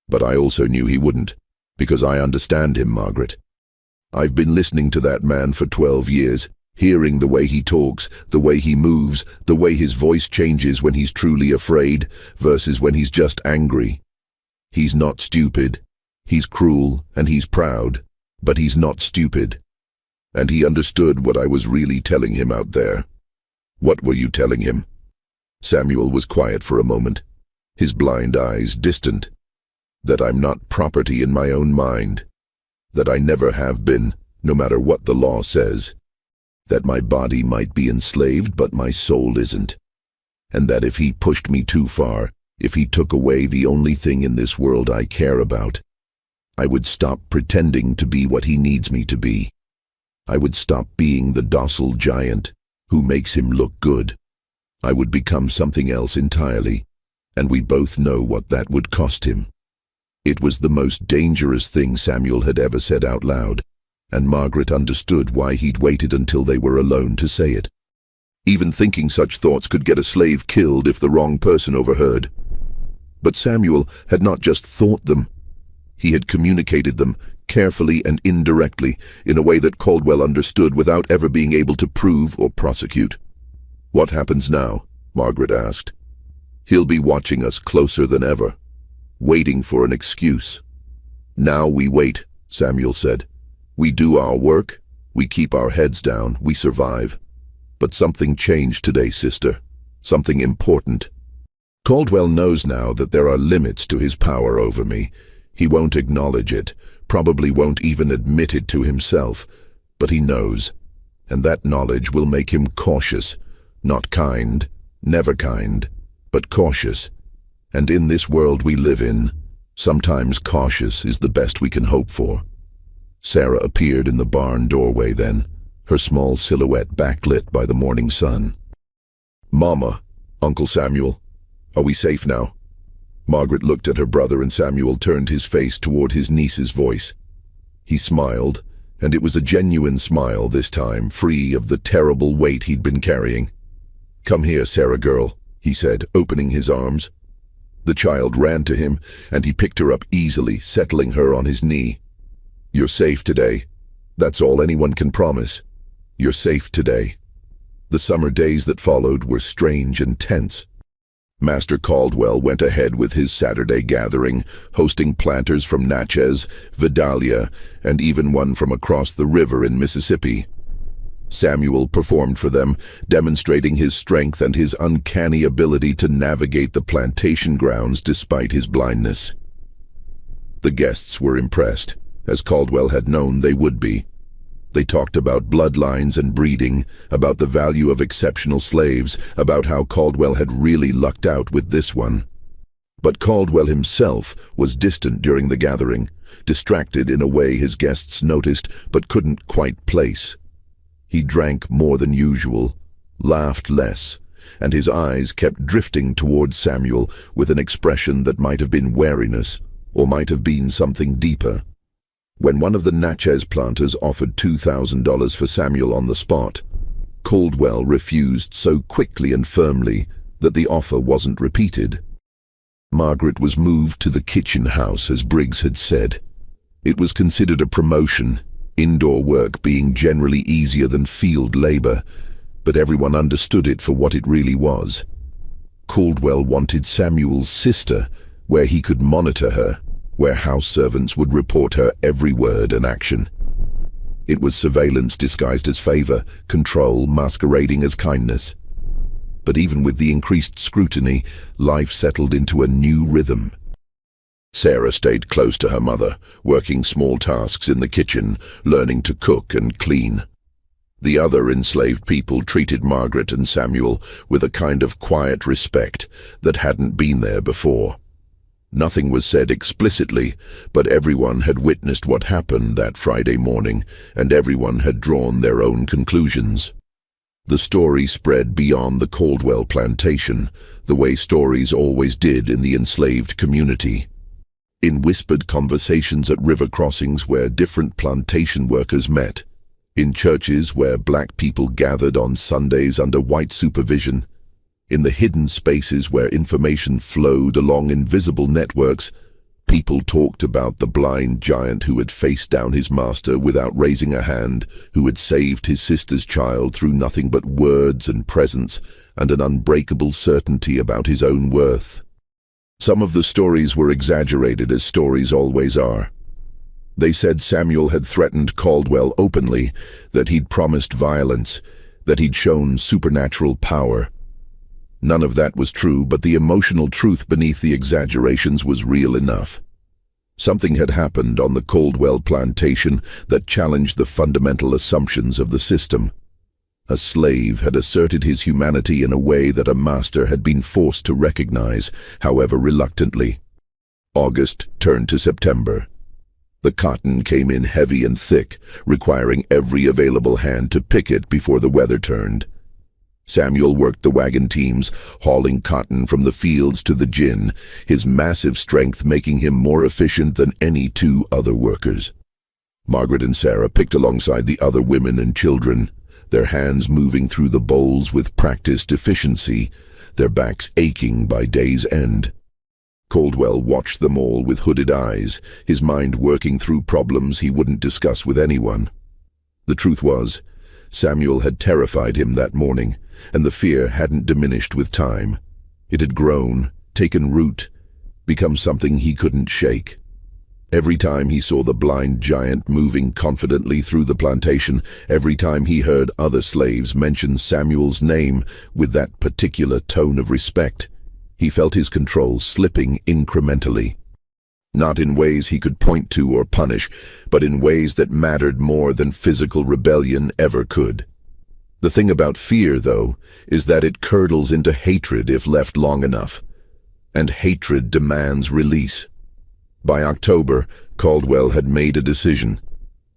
"but I also knew he wouldn't, because I understand him, Margaret. I've been listening to that man for 12 years, hearing the way he talks, the way he moves, the way his voice changes when he's truly afraid versus when he's just angry. He's not stupid. He's cruel and he's proud, but he's not stupid. And he understood what I was really telling him out there." "What were you telling him?" Samuel was quiet for a moment, his blind eyes distant. "That I'm not property in my own mind. That I never have been, no matter what the law says. That my body might be enslaved, but my soul isn't. And that if he pushed me too far, if he took away the only thing in this world I care about, I would stop pretending to be what he needs me to be. I would stop being the docile giant who makes him look good. I would become something else entirely, and we both know what that would cost him." It was the most dangerous thing Samuel had ever said out loud, and Margaret understood why he'd waited until they were alone to say it. Even thinking such thoughts could get a slave killed if the wrong person overheard. But Samuel had not just thought them. He had communicated them, carefully and indirectly, in a way that Caldwell understood without ever being able to prove or prosecute. "What happens now?" Margaret asked. "He'll be watching us closer than ever, waiting for an excuse." "Now we wait," Samuel said. "We do our work, we keep our heads down, we survive. But something changed today, sister. Something important. Caldwell knows now that there are limits to his power over me. He won't acknowledge it, probably won't even admit it to himself, but he knows. And that knowledge will make him cautious, not kind, never kind, but cautious. And in this world we live in, Sometimes cautious is the best we can hope for. Sarah appeared in the barn doorway then, her small silhouette backlit by the morning sun. "Mama, Uncle Samuel, are we safe now?" Margaret looked at her brother and Samuel turned his face toward his niece's voice. He smiled, and it was a genuine smile this time, free of the terrible weight he'd been carrying. "Come here, Sarah girl," he said, opening his arms. The child ran to him, and he picked her up easily, settling her on his knee. "You're safe today. That's all anyone can promise. You're safe today." The summer days that followed were strange and tense. Master Caldwell went ahead with his Saturday gathering, hosting planters from Natchez, Vidalia, and even one from across the river in Mississippi. Samuel performed for them, demonstrating his strength and his uncanny ability to navigate the plantation grounds despite his blindness. The guests were impressed, as Caldwell had known they would be. They talked about bloodlines and breeding, about the value of exceptional slaves, about how Caldwell had really lucked out with this one. But Caldwell himself was distant during the gathering, distracted in a way his guests noticed but couldn't quite place. He drank more than usual, laughed less, and his eyes kept drifting towards Samuel with an expression that might have been wariness, or might have been something deeper. When one of the Natchez planters offered $2,000 for Samuel on the spot, Caldwell refused so quickly and firmly that the offer wasn't repeated. Margaret was moved to the kitchen house, as Briggs had said. It was considered a promotion, indoor work being generally easier than field labor, but everyone understood it for what it really was. Caldwell wanted Samuel's sister, where he could monitor her, where house servants would report her every word and action. It was surveillance disguised as favor, control masquerading as kindness. But even with the increased scrutiny, life settled into a new rhythm. Sarah stayed close to her mother, working small tasks in the kitchen, learning to cook and clean. The other enslaved people treated Margaret and Samuel with a kind of quiet respect that hadn't been there before. Nothing was said explicitly, but everyone had witnessed what happened that Friday morning, and everyone had drawn their own conclusions. The story spread beyond the Caldwell plantation, the way stories always did in the enslaved community. In whispered conversations at river crossings where different plantation workers met, in churches where black people gathered on Sundays under white supervision, in the hidden spaces where information flowed along invisible networks, people talked about the blind giant who had faced down his master without raising a hand, who had saved his sister's child through nothing but words and presence and an unbreakable certainty about his own worth. Some of the stories were exaggerated, as stories always are. They said Samuel had threatened Caldwell openly, that he'd promised violence, that he'd shown supernatural power. None of that was true, but the emotional truth beneath the exaggerations was real enough. Something had happened on the Caldwell plantation that challenged the fundamental assumptions of the system. A slave had asserted his humanity in a way that a master had been forced to recognize, however reluctantly. August turned to September. The cotton came in heavy and thick, requiring every available hand to pick it before the weather turned. Samuel worked the wagon teams, hauling cotton from the fields to the gin, his massive strength making him more efficient than any two other workers. Margaret and Sarah picked alongside the other women and children, their hands moving through the bowls with practiced efficiency, their backs aching by day's end. Caldwell watched them all with hooded eyes, his mind working through problems he wouldn't discuss with anyone. The truth was, Samuel had terrified him that morning, and the fear hadn't diminished with time. It had grown, taken root, become something he couldn't shake. Every time he saw the blind giant moving confidently through the plantation, every time he heard other slaves mention Samuel's name with that particular tone of respect, he felt his control slipping incrementally. Not in ways he could point to or punish, but in ways that mattered more than physical rebellion ever could. The thing about fear, though, is that it curdles into hatred if left long enough, and hatred demands release. By October, Caldwell had made a decision.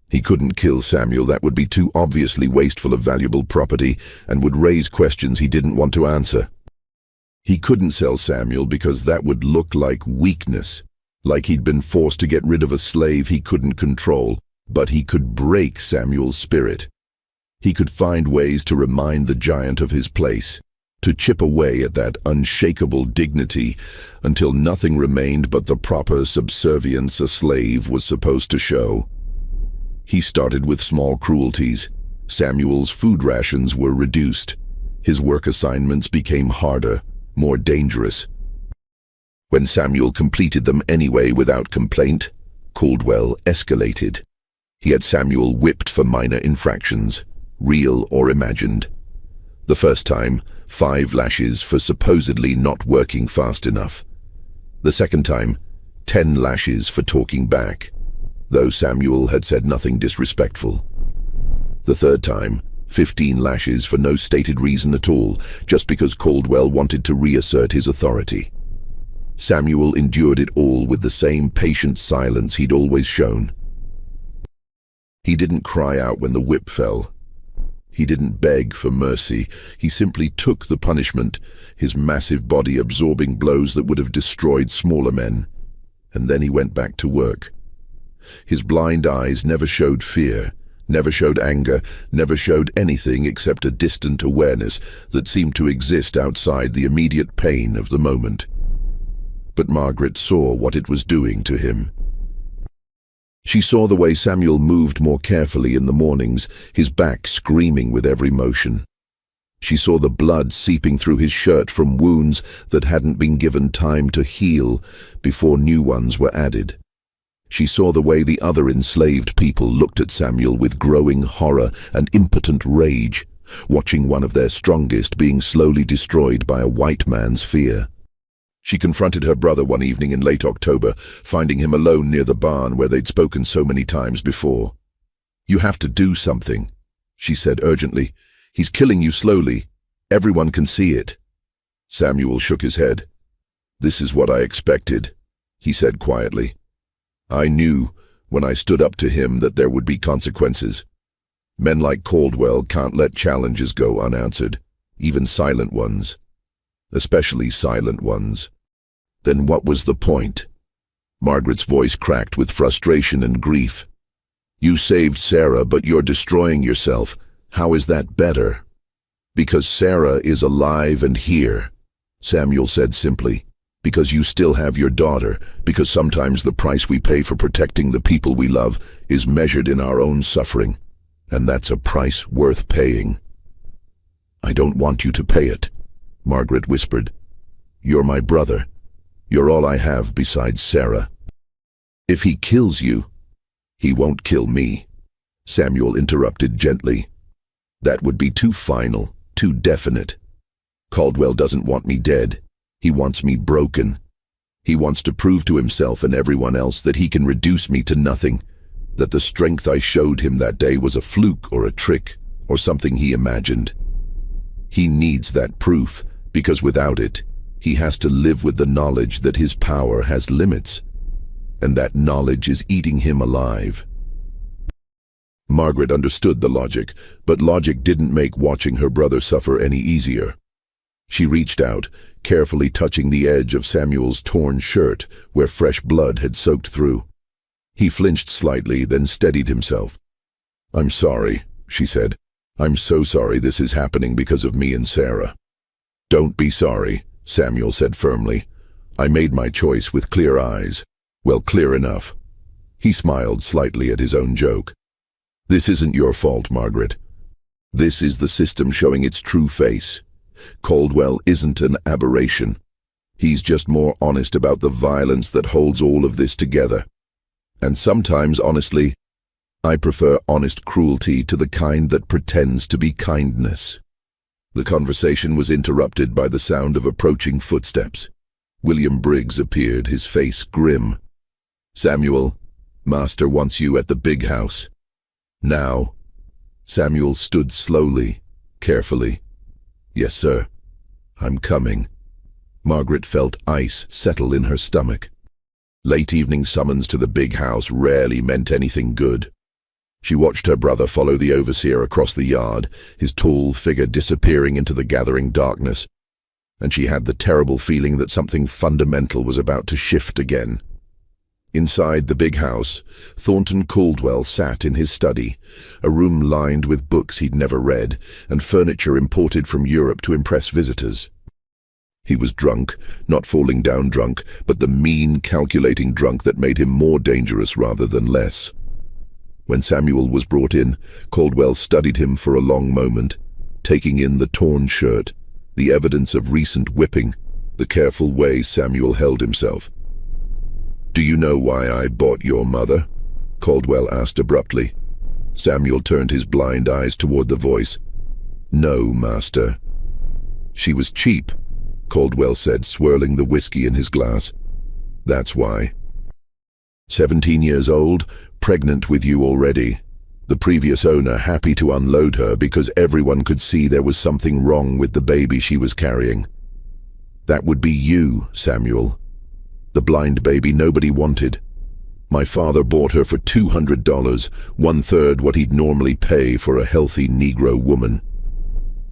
He couldn't kill Samuel, that would be too obviously wasteful of valuable property and would raise questions he didn't want to answer. He couldn't sell Samuel because that would look like weakness, like he'd been forced to get rid of a slave he couldn't control, but he could break Samuel's spirit. He could find ways to remind the giant of his place, to chip away at that unshakable dignity until nothing remained but the proper subservience a slave was supposed to show. He started with small cruelties. Samuel's food rations were reduced. His work assignments became harder, more dangerous. When Samuel completed them anyway without complaint, Caldwell escalated. He had Samuel whipped for minor infractions, real or imagined. The first time, 5 lashes for supposedly not working fast enough. The second time, 10 lashes for talking back, though Samuel had said nothing disrespectful. The third time, 15 lashes for no stated reason at all, just because Caldwell wanted to reassert his authority. Samuel endured it all with the same patient silence he'd always shown. He didn't cry out when the whip fell. He didn't beg for mercy. He simply took the punishment, his massive body absorbing blows that would have destroyed smaller men. And then he went back to work. His blind eyes never showed fear, never showed anger, never showed anything except a distant awareness that seemed to exist outside the immediate pain of the moment. But Margaret saw what it was doing to him. She saw the way Samuel moved more carefully in the mornings, his back screaming with every motion. She saw the blood seeping through his shirt from wounds that hadn't been given time to heal before new ones were added. She saw the way the other enslaved people looked at Samuel with growing horror and impotent rage, watching one of their strongest being slowly destroyed by a white man's fear. She confronted her brother one evening in late October, finding him alone near the barn where they'd spoken so many times before. "You have to do something," she said urgently. "He's killing you slowly. Everyone can see it." Samuel shook his head. "This is what I expected," he said quietly. "I knew, when I stood up to him, that there would be consequences. Men like Caldwell can't let challenges go unanswered, even silent ones. Especially silent ones." "Then what was the point?" Margaret's voice cracked with frustration and grief. "You saved Sarah, but you're destroying yourself. How is that better?" "Because Sarah is alive and here," Samuel said simply. "Because you still have your daughter, because sometimes the price we pay for protecting the people we love is measured in our own suffering, and that's a price worth paying." "I don't want you to pay it," Margaret whispered. "You're my brother. You're all I have besides Sarah." "If he kills you—" "He won't kill me," Samuel interrupted gently. "That would be too final, too definite. Caldwell doesn't want me dead. He wants me broken. He wants to prove to himself and everyone else that he can reduce me to nothing, that the strength I showed him that day was a fluke or a trick or something he imagined. He needs that proof, because without it, he has to live with the knowledge that his power has limits, and that knowledge is eating him alive." Margaret understood the logic, but logic didn't make watching her brother suffer any easier. She reached out, carefully touching the edge of Samuel's torn shirt, where fresh blood had soaked through. He flinched slightly, then steadied himself. "I'm sorry," she said. "I'm so sorry this is happening because of me and Sarah." "Don't be sorry," Samuel said firmly. "I made my choice with clear eyes. Well, clear enough." He smiled slightly at his own joke. "This isn't your fault, Margaret. This is the system showing its true face. Caldwell isn't an aberration. He's just more honest about the violence that holds all of this together. And sometimes, honestly, I prefer honest cruelty to the kind that pretends to be kindness." The conversation was interrupted by the sound of approaching footsteps. William Briggs appeared, his face grim. "Samuel, Master wants you at the big house." "Now?" Samuel stood slowly, carefully. "Yes, sir. I'm coming." Margaret felt ice settle in her stomach. Late evening summons to the big house rarely meant anything good. She watched her brother follow the overseer across the yard, his tall figure disappearing into the gathering darkness, and she had the terrible feeling that something fundamental was about to shift again. Inside the big house, Thornton Caldwell sat in his study, a room lined with books he'd never read and furniture imported from Europe to impress visitors. He was drunk, not falling down drunk, but the mean, calculating drunk that made him more dangerous rather than less. When Samuel was brought in, Caldwell studied him for a long moment, taking in the torn shirt, the evidence of recent whipping, the careful way Samuel held himself. "Do you know why I bought your mother?" Caldwell asked abruptly. Samuel turned his blind eyes toward the voice. "No, master." "She was cheap," Caldwell said, swirling the whiskey in his glass. "That's why." 17 years old, pregnant with you already. The previous owner happy to unload her because everyone could see there was something wrong with the baby she was carrying. That would be you, Samuel. The blind baby nobody wanted. My father bought her for $200, 1/3 what he'd normally pay for a healthy Negro woman.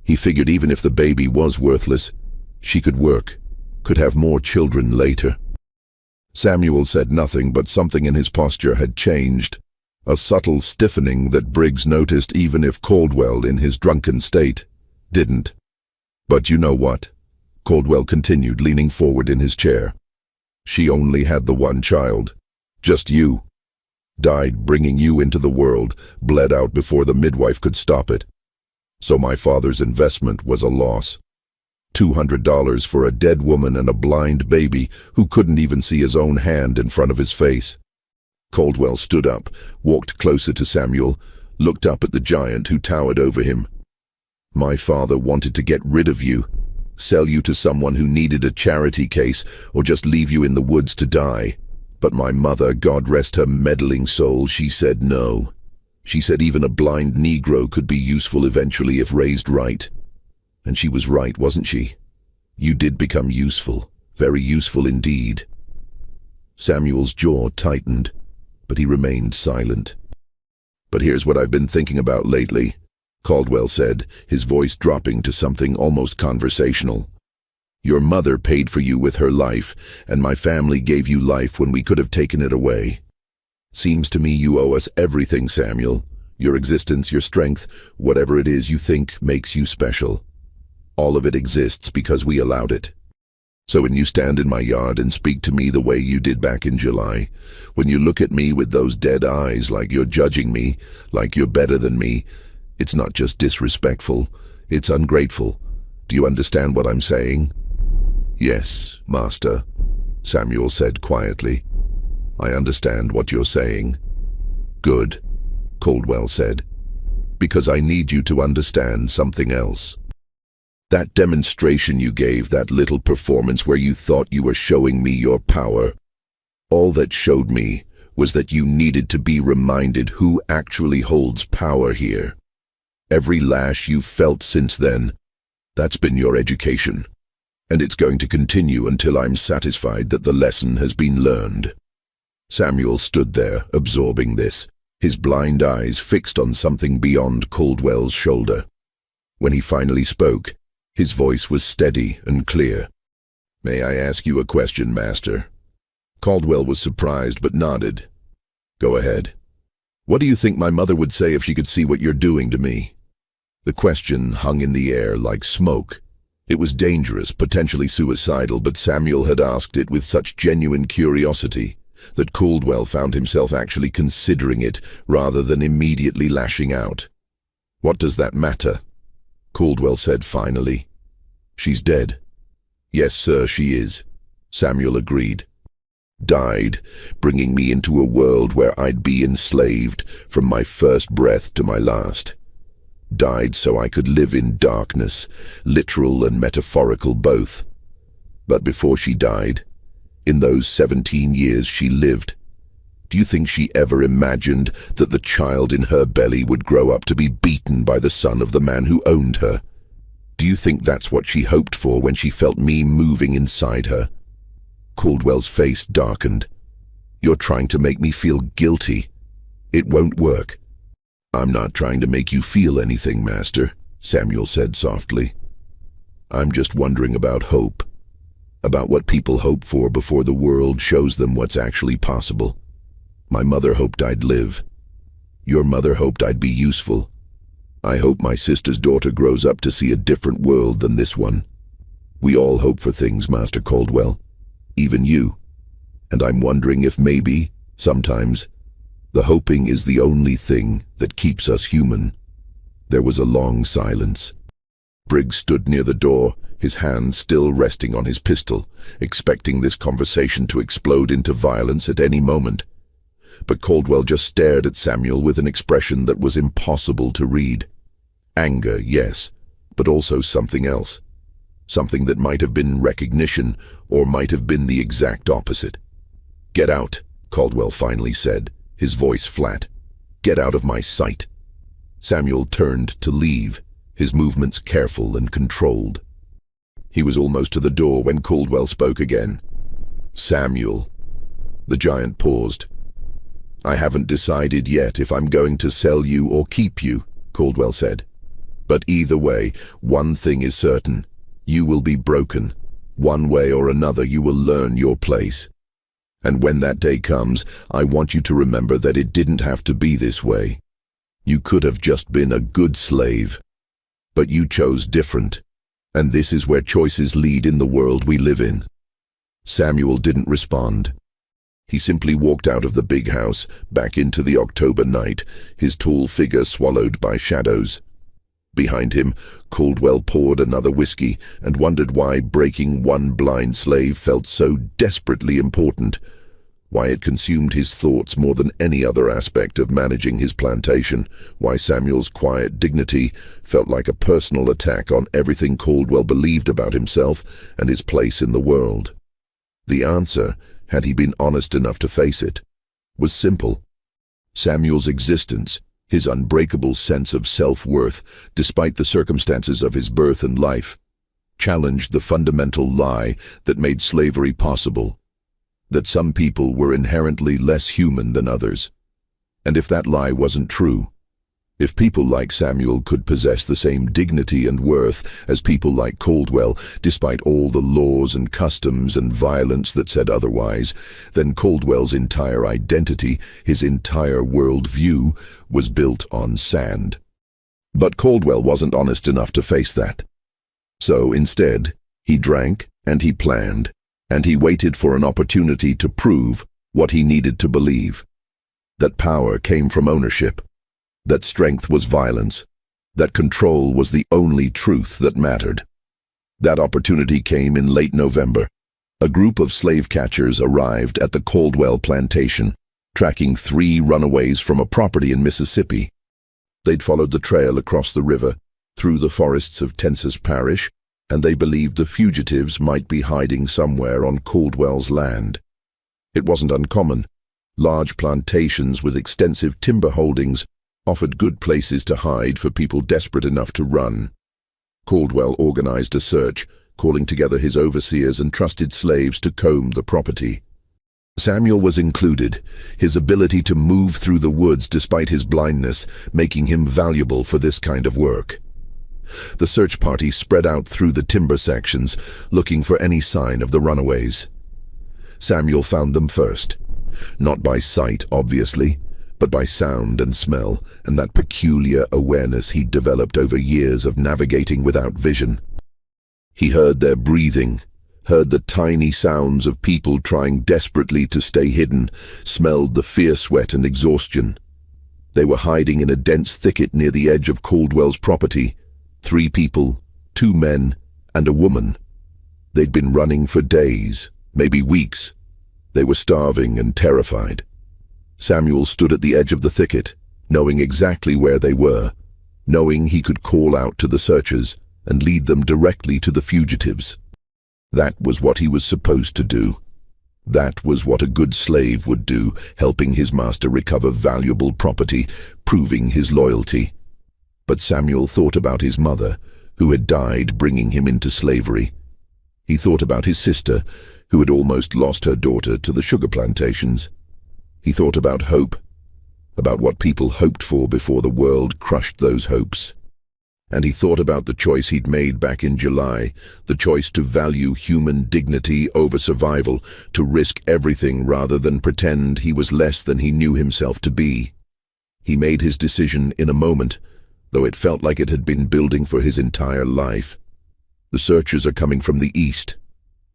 He figured even if the baby was worthless, she could work, could have more children later. Samuel said nothing, but something in his posture had changed, a subtle stiffening that Briggs noticed even if Caldwell, in his drunken state, didn't. "But you know what?" Caldwell continued, leaning forward in his chair. "She only had the one child. Just you. Died bringing you into the world, bled out before the midwife could stop it. So my father's investment was a loss. $200 for a dead woman and a blind baby who couldn't even see his own hand in front of his face." Caldwell stood up, walked closer to Samuel, looked up at the giant who towered over him. "My father wanted to get rid of you, sell you to someone who needed a charity case or just leave you in the woods to die. But my mother, God rest her meddling soul, she said no. She said even a blind Negro could be useful eventually if raised right. And she was right, wasn't she? You did become useful, very useful indeed." Samuel's jaw tightened, but he remained silent. "But here's what I've been thinking about lately," Caldwell said, his voice dropping to something almost conversational. "Your mother paid for you with her life, and my family gave you life when we could have taken it away. Seems to me you owe us everything, Samuel. Your existence, your strength, whatever it is you think makes you special. All of it exists because we allowed it. So when you stand in my yard and speak to me the way you did back in July, when you look at me with those dead eyes like you're judging me, like you're better than me, it's not just disrespectful, it's ungrateful. Do you understand what I'm saying?" "Yes, master," Samuel said quietly. "I understand what you're saying." "Good," Caldwell said, "because I need you to understand something else. That demonstration you gave, that little performance where you thought you were showing me your power, all that showed me was that you needed to be reminded who actually holds power here. Every lash you've felt since then, that's been your education. And it's going to continue until I'm satisfied that the lesson has been learned." Samuel stood there, absorbing this, his blind eyes fixed on something beyond Caldwell's shoulder. When he finally spoke, his voice was steady and clear. "May I ask you a question, master?" Caldwell was surprised but nodded. "Go ahead. What do you think my mother would say if she could see what you're doing to me?" The question hung in the air like smoke. It was dangerous, potentially suicidal, but Samuel had asked it with such genuine curiosity that Caldwell found himself actually considering it rather than immediately lashing out. "What does that matter?" Caldwell said finally. "She's dead." "Yes, sir, she is," Samuel agreed. "Died, bringing me into a world where I'd be enslaved from my first breath to my last. Died so I could live in darkness, literal and metaphorical both. But before she died, in those 17 years she lived, do you think she ever imagined that the child in her belly would grow up to be beaten by the son of the man who owned her? Do you think that's what she hoped for when she felt me moving inside her?" Caldwell's face darkened. You're trying to make me feel guilty. It won't work." "I'm not trying to make you feel anything, Master," Samuel said softly. "I'm just wondering about hope. About what people hope for before the world shows them what's actually possible. My mother hoped I'd live. Your mother hoped I'd be useful. I hope my sister's daughter grows up to see a different world than this one. We all hope for things, Master Caldwell. Even you. And I'm wondering if maybe, sometimes, the hoping is the only thing that keeps us human." There was a long silence. Briggs stood near the door, his hand still resting on his pistol, expecting this conversation to explode into violence at any moment. But Caldwell just stared at Samuel with an expression that was impossible to read. Anger, yes, but also something else. Something that might have been recognition, or might have been the exact opposite. "Get out," Caldwell finally said, his voice flat. "Get out of my sight." Samuel turned to leave, his movements careful and controlled. He was almost to the door when Caldwell spoke again. "Samuel." The giant paused. "I haven't decided yet if I'm going to sell you or keep you," Caldwell said. "But either way, one thing is certain. You will be broken. One way or another you will learn your place. And when that day comes, I want you to remember that it didn't have to be this way. You could have just been a good slave. But you chose different. And this is where choices lead in the world we live in." Samuel didn't respond. He simply walked out of the big house, back into the October night, his tall figure swallowed by shadows. Behind him, Caldwell poured another whiskey and wondered why breaking one blind slave felt so desperately important, why it consumed his thoughts more than any other aspect of managing his plantation, why Samuel's quiet dignity felt like a personal attack on everything Caldwell believed about himself and his place in the world. The answer, had he been honest enough to face it, was simple. Samuel's existence, his unbreakable sense of self-worth, despite the circumstances of his birth and life, challenged the fundamental lie that made slavery possible, that some people were inherently less human than others. And if that lie wasn't true, if people like Samuel could possess the same dignity and worth as people like Caldwell, despite all the laws and customs and violence that said otherwise, then Caldwell's entire identity, his entire worldview, was built on sand. But Caldwell wasn't honest enough to face that. So instead, he drank and he planned, and he waited for an opportunity to prove what he needed to believe. That power came from ownership. That strength was violence, that control was the only truth that mattered. That opportunity came in late November. A group of slave catchers arrived at the Caldwell plantation, tracking 3 runaways from a property in Mississippi. They'd followed the trail across the river, through the forests of Tensas Parish, and they believed the fugitives might be hiding somewhere on Caldwell's land. It wasn't uncommon. Large plantations with extensive timber holdings offered good places to hide for people desperate enough to run. Caldwell organized a search, calling together his overseers and trusted slaves to comb the property. Samuel was included, his ability to move through the woods despite his blindness, making him valuable for this kind of work. The search party spread out through the timber sections, looking for any sign of the runaways. Samuel found them first, not by sight, obviously, but by sound and smell, and that peculiar awareness he'd developed over years of navigating without vision. He heard their breathing, heard the tiny sounds of people trying desperately to stay hidden, smelled the fear sweat and exhaustion. They were hiding in a dense thicket near the edge of Caldwell's property. 3 people, 2 men, and a woman. They'd been running for days, maybe weeks. They were starving and terrified. Samuel stood at the edge of the thicket, knowing exactly where they were, knowing he could call out to the searchers and lead them directly to the fugitives. That was what he was supposed to do. That was what a good slave would do, helping his master recover valuable property, proving his loyalty. But Samuel thought about his mother, who had died bringing him into slavery. He thought about his sister, who had almost lost her daughter to the sugar plantations. He thought about hope, about what people hoped for before the world crushed those hopes. And he thought about the choice he'd made back in July, the choice to value human dignity over survival, to risk everything rather than pretend he was less than he knew himself to be. He made his decision in a moment, though it felt like it had been building for his entire life. "The searchers are coming from the east,"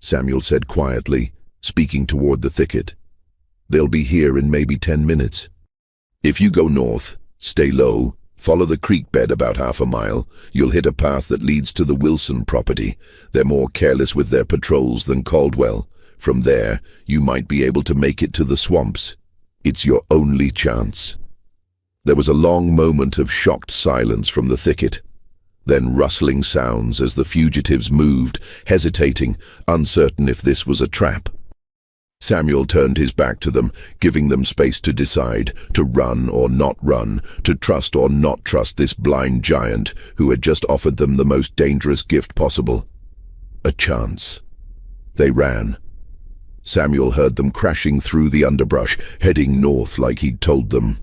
Samuel said quietly, speaking toward the thicket. "They'll be here in maybe 10 minutes. If you go north, stay low, follow the creek bed about half a mile, you'll hit a path that leads to the Wilson property. They're more careless with their patrols than Caldwell. From there, you might be able to make it to the swamps. It's your only chance." There was a long moment of shocked silence from the thicket, then rustling sounds as the fugitives moved, hesitating, uncertain if this was a trap. Samuel turned his back to them, giving them space to decide, to run or not run, to trust or not trust this blind giant who had just offered them the most dangerous gift possible. A chance. They ran. Samuel heard them crashing through the underbrush, heading north like he'd told them.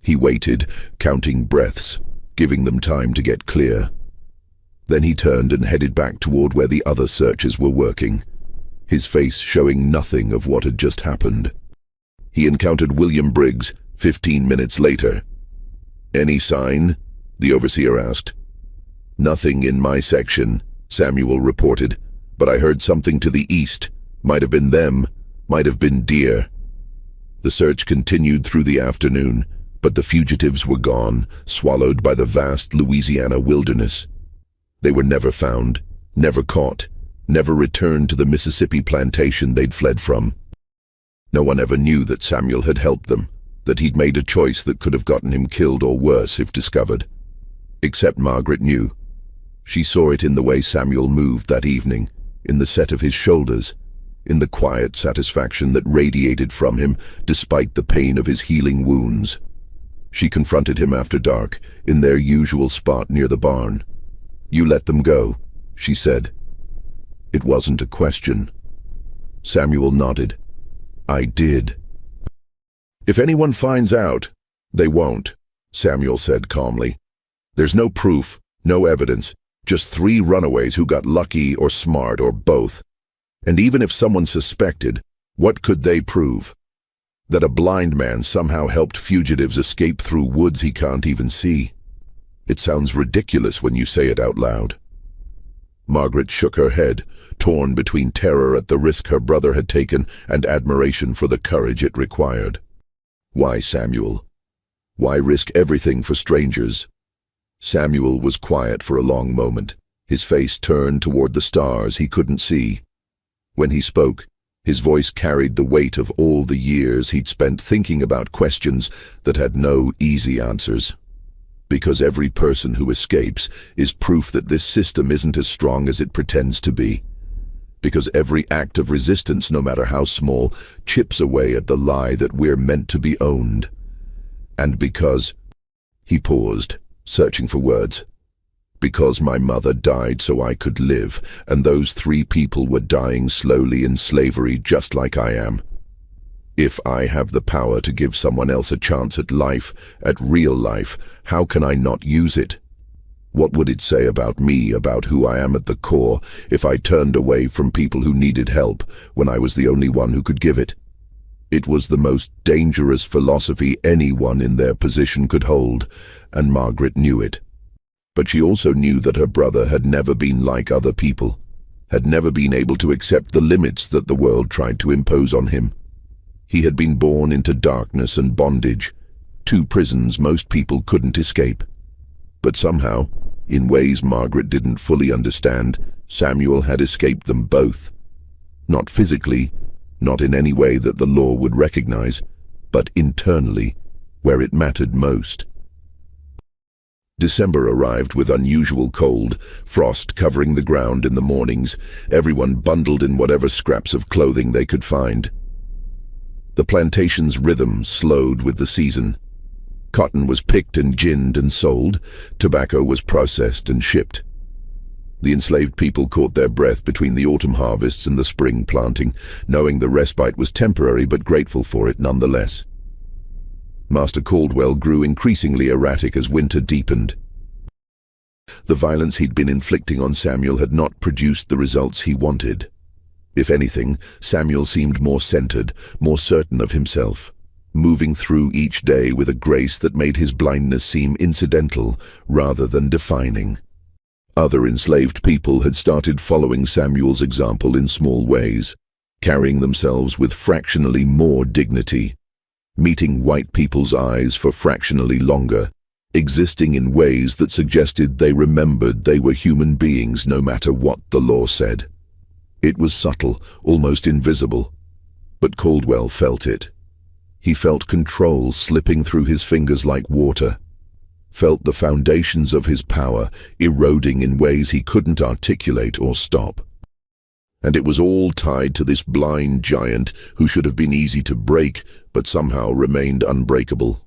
He waited, counting breaths, giving them time to get clear. Then he turned and headed back toward where the other searchers were working, his face showing nothing of what had just happened. He encountered William Briggs 15 minutes later. "Any sign?" the overseer asked. "Nothing in my section," Samuel reported, "but I heard something to the east. Might have been them, might have been deer." The search continued through the afternoon, but the fugitives were gone, swallowed by the vast Louisiana wilderness. They were never found, never caught, never returned to the Mississippi plantation they'd fled from. No one ever knew that Samuel had helped them, that he'd made a choice that could have gotten him killed or worse if discovered. Except Margaret knew. She saw it in the way Samuel moved that evening, in the set of his shoulders, in the quiet satisfaction that radiated from him despite the pain of his healing wounds. She confronted him after dark, in their usual spot near the barn. "You let them go," she said. It wasn't a question. Samuel nodded. "I did." "If anyone finds out, they won't," Samuel said calmly. "There's no proof, no evidence, just 3 runaways who got lucky or smart or both. And even if someone suspected, what could they prove? That a blind man somehow helped fugitives escape through woods he can't even see. It sounds ridiculous when you say it out loud." Margaret shook her head, torn between terror at the risk her brother had taken and admiration for the courage it required. "Why, Samuel? Why risk everything for strangers?" Samuel was quiet for a long moment, his face turned toward the stars he couldn't see. When he spoke, his voice carried the weight of all the years he'd spent thinking about questions that had no easy answers. Because every person who escapes is proof that this system isn't as strong as it pretends to be. Because every act of resistance, no matter how small, chips away at the lie that we're meant to be owned. And because... He paused, searching for words. "Because my mother died so I could live, and those 3 people were dying slowly in slavery just like I am. If I have the power to give someone else a chance at life, at real life, how can I not use it? What would it say about me, about who I am at the core, if I turned away from people who needed help when I was the only one who could give it?" It was the most dangerous philosophy anyone in their position could hold, and Margaret knew it. But she also knew that her brother had never been like other people, had never been able to accept the limits that the world tried to impose on him. He had been born into darkness and bondage, 2 prisons most people couldn't escape. But somehow, in ways Margaret didn't fully understand, Samuel had escaped them both. Not physically, not in any way that the law would recognize, but internally, where it mattered most. December arrived with unusual cold, frost covering the ground in the mornings, everyone bundled in whatever scraps of clothing they could find. The plantation's rhythm slowed with the season. Cotton was picked and ginned and sold, tobacco was processed and shipped. The enslaved people caught their breath between the autumn harvests and the spring planting, knowing the respite was temporary but grateful for it nonetheless. Master Caldwell grew increasingly erratic as winter deepened. The violence he'd been inflicting on Samuel had not produced the results he wanted. If anything, Samuel seemed more centered, more certain of himself, moving through each day with a grace that made his blindness seem incidental rather than defining. Other enslaved people had started following Samuel's example in small ways, carrying themselves with fractionally more dignity, meeting white people's eyes for fractionally longer, existing in ways that suggested they remembered they were human beings no matter what the law said. It was subtle, almost invisible, but Caldwell felt it. He felt control slipping through his fingers like water, felt the foundations of his power eroding in ways he couldn't articulate or stop. And it was all tied to this blind giant who should have been easy to break, but somehow remained unbreakable.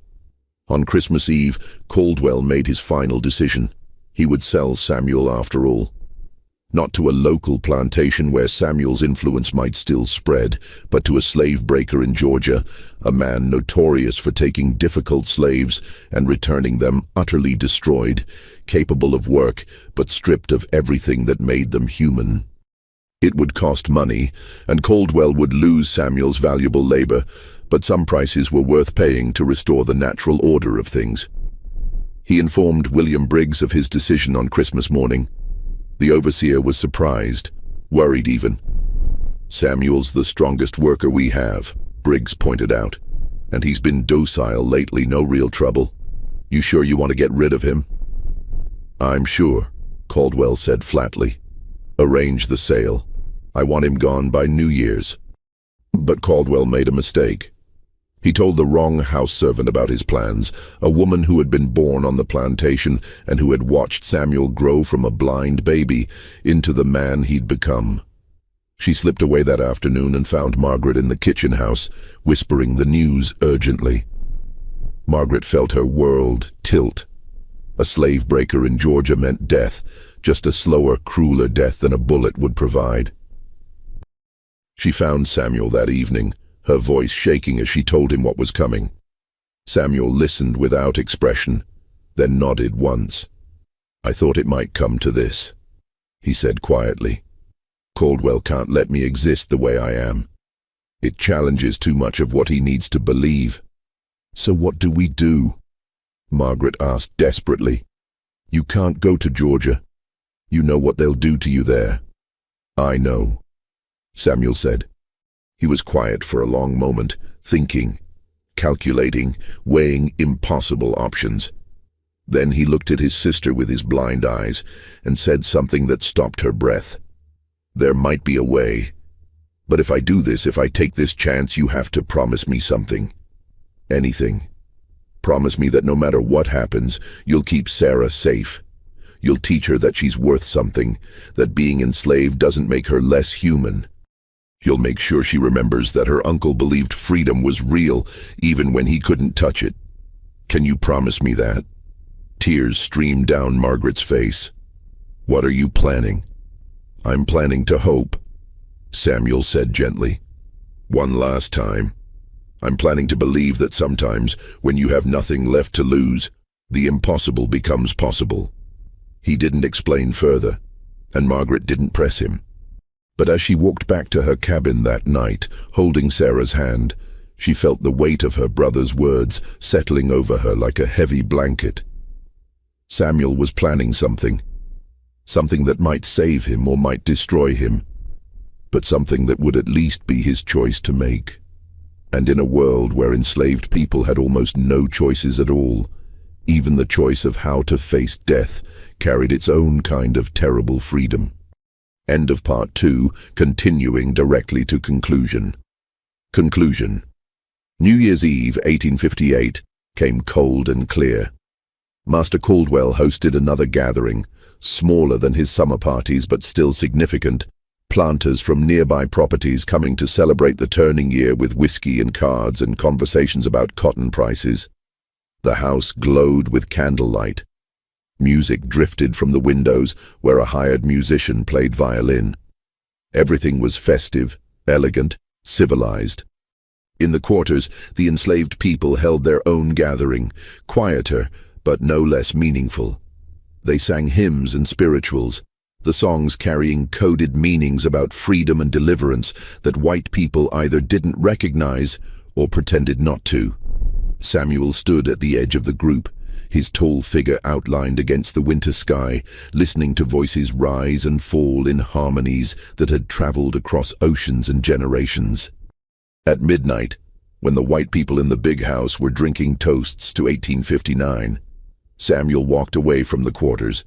On Christmas Eve, Caldwell made his final decision. He would sell Samuel after all. Not to a local plantation where Samuel's influence might still spread, but to a slave breaker in Georgia, a man notorious for taking difficult slaves and returning them utterly destroyed, capable of work, but stripped of everything that made them human. It would cost money, and Caldwell would lose Samuel's valuable labor, but some prices were worth paying to restore the natural order of things. He informed William Briggs of his decision on Christmas morning. The overseer was surprised, worried even. "Samuel's the strongest worker we have," Briggs pointed out, "and he's been docile lately, no real trouble. You sure you want to get rid of him?" "I'm sure," Caldwell said flatly. "Arrange the sale. I want him gone by New Year's." But Caldwell made a mistake. He told the wrong house servant about his plans, a woman who had been born on the plantation and who had watched Samuel grow from a blind baby into the man he'd become. She slipped away that afternoon and found Margaret in the kitchen house, whispering the news urgently. Margaret felt her world tilt. A slave breaker in Georgia meant death, just a slower, crueler death than a bullet would provide. She found Samuel that evening, her voice shaking as she told him what was coming. Samuel listened without expression, then nodded once. "I thought it might come to this," he said quietly. "Caldwell can't let me exist the way I am. It challenges too much of what he needs to believe." "So what do we do?" Margaret asked desperately. "You can't go to Georgia. You know what they'll do to you there." "I know," Samuel said. He was quiet for a long moment, thinking, calculating, weighing impossible options. Then he looked at his sister with his blind eyes and said something that stopped her breath. "There might be a way. But if I do this, if I take this chance, you have to promise me something. Anything. Promise me that no matter what happens, you'll keep Sarah safe. You'll teach her that she's worth something, that being enslaved doesn't make her less human. You'll make sure she remembers that her uncle believed freedom was real, even when he couldn't touch it. Can you promise me that?" Tears streamed down Margaret's face. "What are you planning?" "I'm planning to hope," Samuel said gently. "One last time. I'm planning to believe that sometimes, when you have nothing left to lose, the impossible becomes possible." He didn't explain further, and Margaret didn't press him. But as she walked back to her cabin that night, holding Sarah's hand, she felt the weight of her brother's words settling over her like a heavy blanket. Samuel was planning something that might save him or might destroy him, but something that would at least be his choice to make. And in a world where enslaved people had almost no choices at all, even the choice of how to face death carried its own kind of terrible freedom. End of part 2, continuing directly to conclusion. Conclusion. New Year's Eve, 1858, came cold and clear. Master Caldwell hosted another gathering, smaller than his summer parties but still significant, planters from nearby properties coming to celebrate the turning year with whiskey and cards and conversations about cotton prices. The house glowed with candlelight. Music drifted from the windows where a hired musician played violin. Everything was festive, elegant, civilized. In the quarters, the enslaved people held their own gathering, quieter but no less meaningful. They sang hymns and spirituals, the songs carrying coded meanings about freedom and deliverance that white people either didn't recognize or pretended not to. Samuel stood at the edge of the group, his tall figure outlined against the winter sky, listening to voices rise and fall in harmonies that had traveled across oceans and generations. At midnight, when the white people in the big house were drinking toasts to 1859, Samuel walked away from the quarters.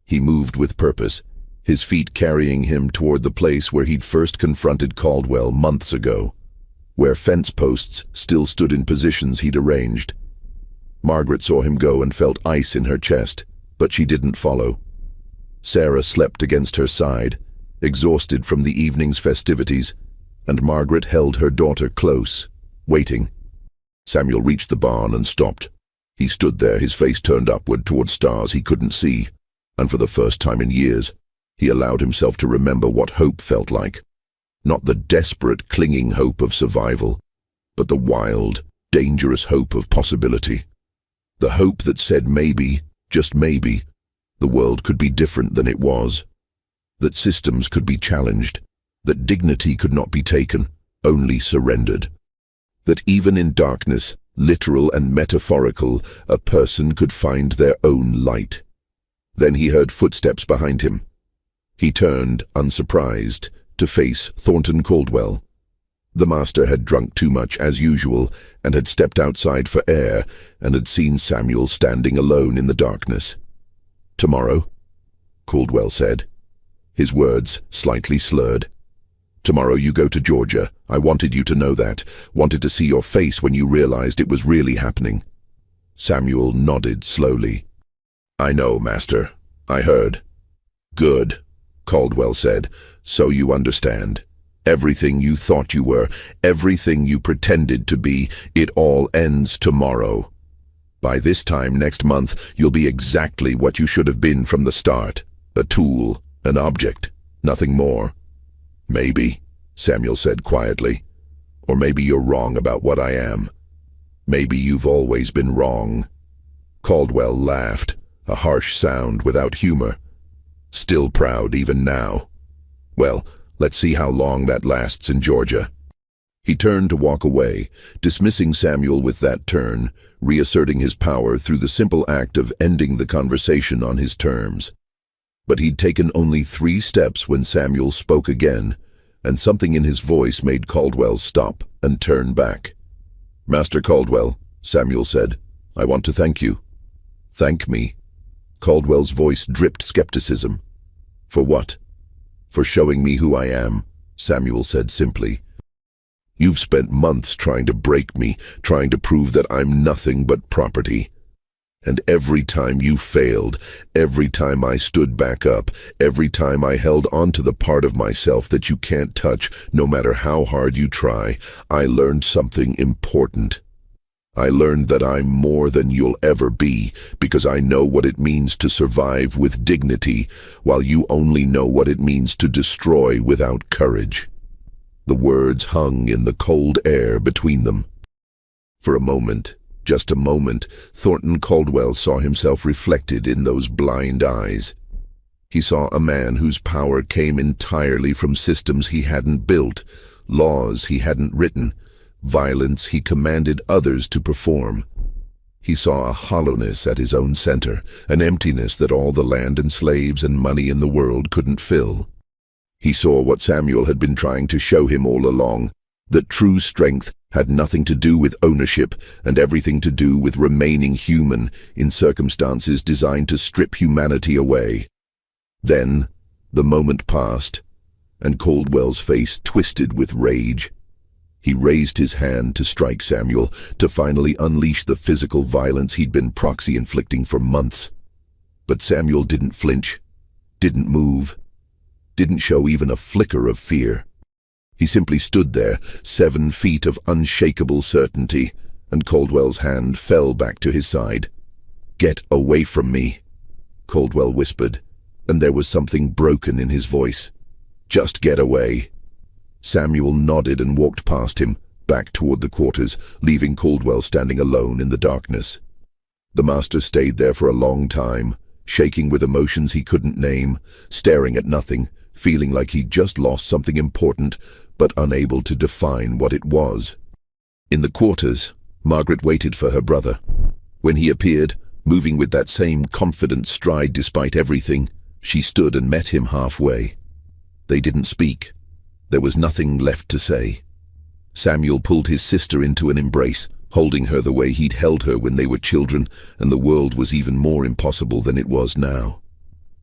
He moved with purpose, his feet carrying him toward the place where he'd first confronted Caldwell months ago, where fence posts still stood in positions he'd arranged. Margaret saw him go and felt ice in her chest, but she didn't follow. Sarah slept against her side, exhausted from the evening's festivities, and Margaret held her daughter close, waiting. Samuel reached the barn and stopped. He stood there, his face turned upward toward stars he couldn't see, and for the first time in years, he allowed himself to remember what hope felt like. Not the desperate, clinging hope of survival, but the wild, dangerous hope of possibility. The hope that said maybe, just maybe, the world could be different than it was. That systems could be challenged. That dignity could not be taken, only surrendered. That even in darkness, literal and metaphorical, a person could find their own light. Then he heard footsteps behind him. He turned, unsurprised, to face Thornton Caldwell. The master had drunk too much as usual and had stepped outside for air and had seen Samuel standing alone in the darkness. "Tomorrow," Caldwell said, his words slightly slurred. "Tomorrow you go to Georgia. I wanted you to know that, wanted to see your face when you realized it was really happening." Samuel nodded slowly. "I know, Master. I heard." "Good," Caldwell said. "So you understand. Everything you thought you were, everything you pretended to be, it all ends tomorrow. By this time next month, you'll be exactly what you should have been from the start. A tool, an object, nothing more." "Maybe," Samuel said quietly. "Or maybe you're wrong about what I am. Maybe you've always been wrong." Caldwell laughed, a harsh sound without humor. "Still proud even now. Well, let's see how long that lasts in Georgia." He turned to walk away, dismissing Samuel with that turn, reasserting his power through the simple act of ending the conversation on his terms. But he'd taken only 3 steps when Samuel spoke again, and something in his voice made Caldwell stop and turn back. "Master Caldwell," Samuel said, "I want to thank you." "Thank me?" Caldwell's voice dripped skepticism. "For what?" "For showing me who I am," Samuel said simply. "You've spent months trying to break me, trying to prove that I'm nothing but property. And every time you failed, every time I stood back up, every time I held onto the part of myself that you can't touch, no matter how hard you try, I learned something important. I learned that I'm more than you'll ever be, because I know what it means to survive with dignity, while you only know what it means to destroy without courage." The words hung in the cold air between them. For a moment, just a moment, Thornton Caldwell saw himself reflected in those blind eyes. He saw a man whose power came entirely from systems he hadn't built, laws he hadn't written, violence he commanded others to perform. He saw a hollowness at his own center, an emptiness that all the land and slaves and money in the world couldn't fill. He saw what Samuel had been trying to show him all along, that true strength had nothing to do with ownership and everything to do with remaining human in circumstances designed to strip humanity away. Then, the moment passed, and Caldwell's face twisted with rage. He raised his hand to strike Samuel, to finally unleash the physical violence he'd been proxy-inflicting for months. But Samuel didn't flinch, didn't move, didn't show even a flicker of fear. He simply stood there, 7 feet of unshakable certainty, and Caldwell's hand fell back to his side. "Get away from me," Caldwell whispered, and there was something broken in his voice. "Just get away." Samuel nodded and walked past him, back toward the quarters, leaving Caldwell standing alone in the darkness. The master stayed there for a long time, shaking with emotions he couldn't name, staring at nothing, feeling like he'd just lost something important, but unable to define what it was. In the quarters, Margaret waited for her brother. When he appeared, moving with that same confident stride despite everything, she stood and met him halfway. They didn't speak. There was nothing left to say. Samuel pulled his sister into an embrace, holding her the way he'd held her when they were children, and the world was even more impossible than it was now.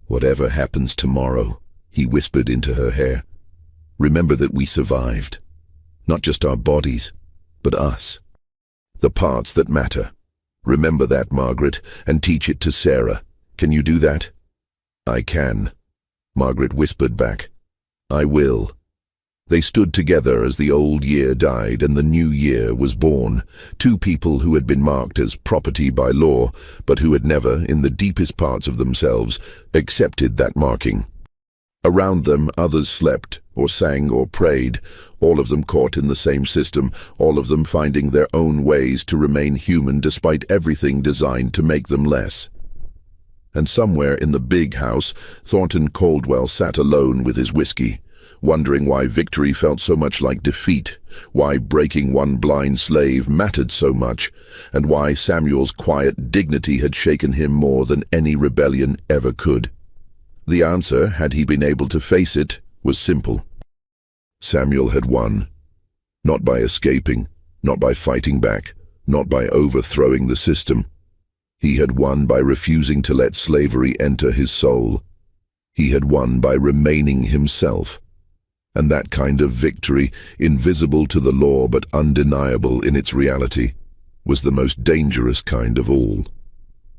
"Whatever happens tomorrow," he whispered into her hair, "remember that we survived. Not just our bodies, but us. The parts that matter. Remember that, Margaret, and teach it to Sarah. Can you do that?" "I can," Margaret whispered back. "I will." They stood together as the old year died and the new year was born, two people who had been marked as property by law, but who had never, in the deepest parts of themselves, accepted that marking. Around them, others slept, or sang, or prayed, all of them caught in the same system, all of them finding their own ways to remain human despite everything designed to make them less. And somewhere in the big house, Thornton Caldwell sat alone with his whiskey, wondering why victory felt so much like defeat, why breaking one blind slave mattered so much, and why Samuel's quiet dignity had shaken him more than any rebellion ever could. The answer, had he been able to face it, was simple. Samuel had won. Not by escaping, not by fighting back, not by overthrowing the system. He had won by refusing to let slavery enter his soul. He had won by remaining himself. And that kind of victory, invisible to the law but undeniable in its reality, was the most dangerous kind of all.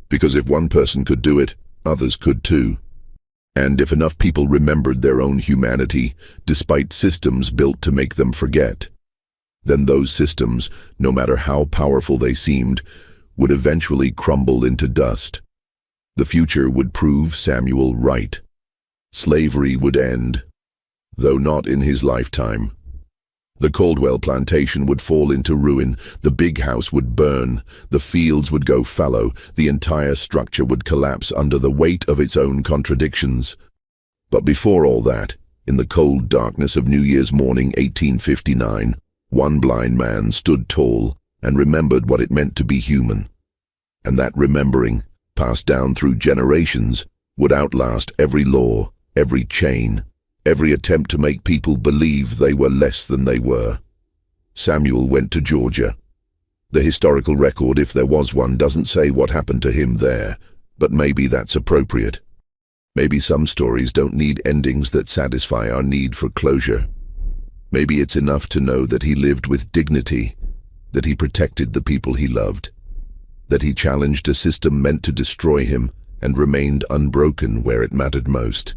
Because if one person could do it, others could too. And if enough people remembered their own humanity, despite systems built to make them forget, then those systems, no matter how powerful they seemed, would eventually crumble into dust. The future would prove Samuel right. Slavery would end, though not in his lifetime. The Caldwell plantation would fall into ruin, the big house would burn, the fields would go fallow, the entire structure would collapse under the weight of its own contradictions. But before all that, in the cold darkness of New Year's morning 1859, one blind man stood tall and remembered what it meant to be human. And that remembering, passed down through generations, would outlast every law, every chain, every attempt to make people believe they were less than they were. Samuel went to Georgia. The historical record, if there was one, doesn't say what happened to him there, but maybe that's appropriate. Maybe some stories don't need endings that satisfy our need for closure. Maybe it's enough to know that he lived with dignity, that he protected the people he loved, that he challenged a system meant to destroy him and remained unbroken where it mattered most.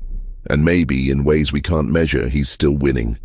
And maybe, in ways we can't measure, he's still winning.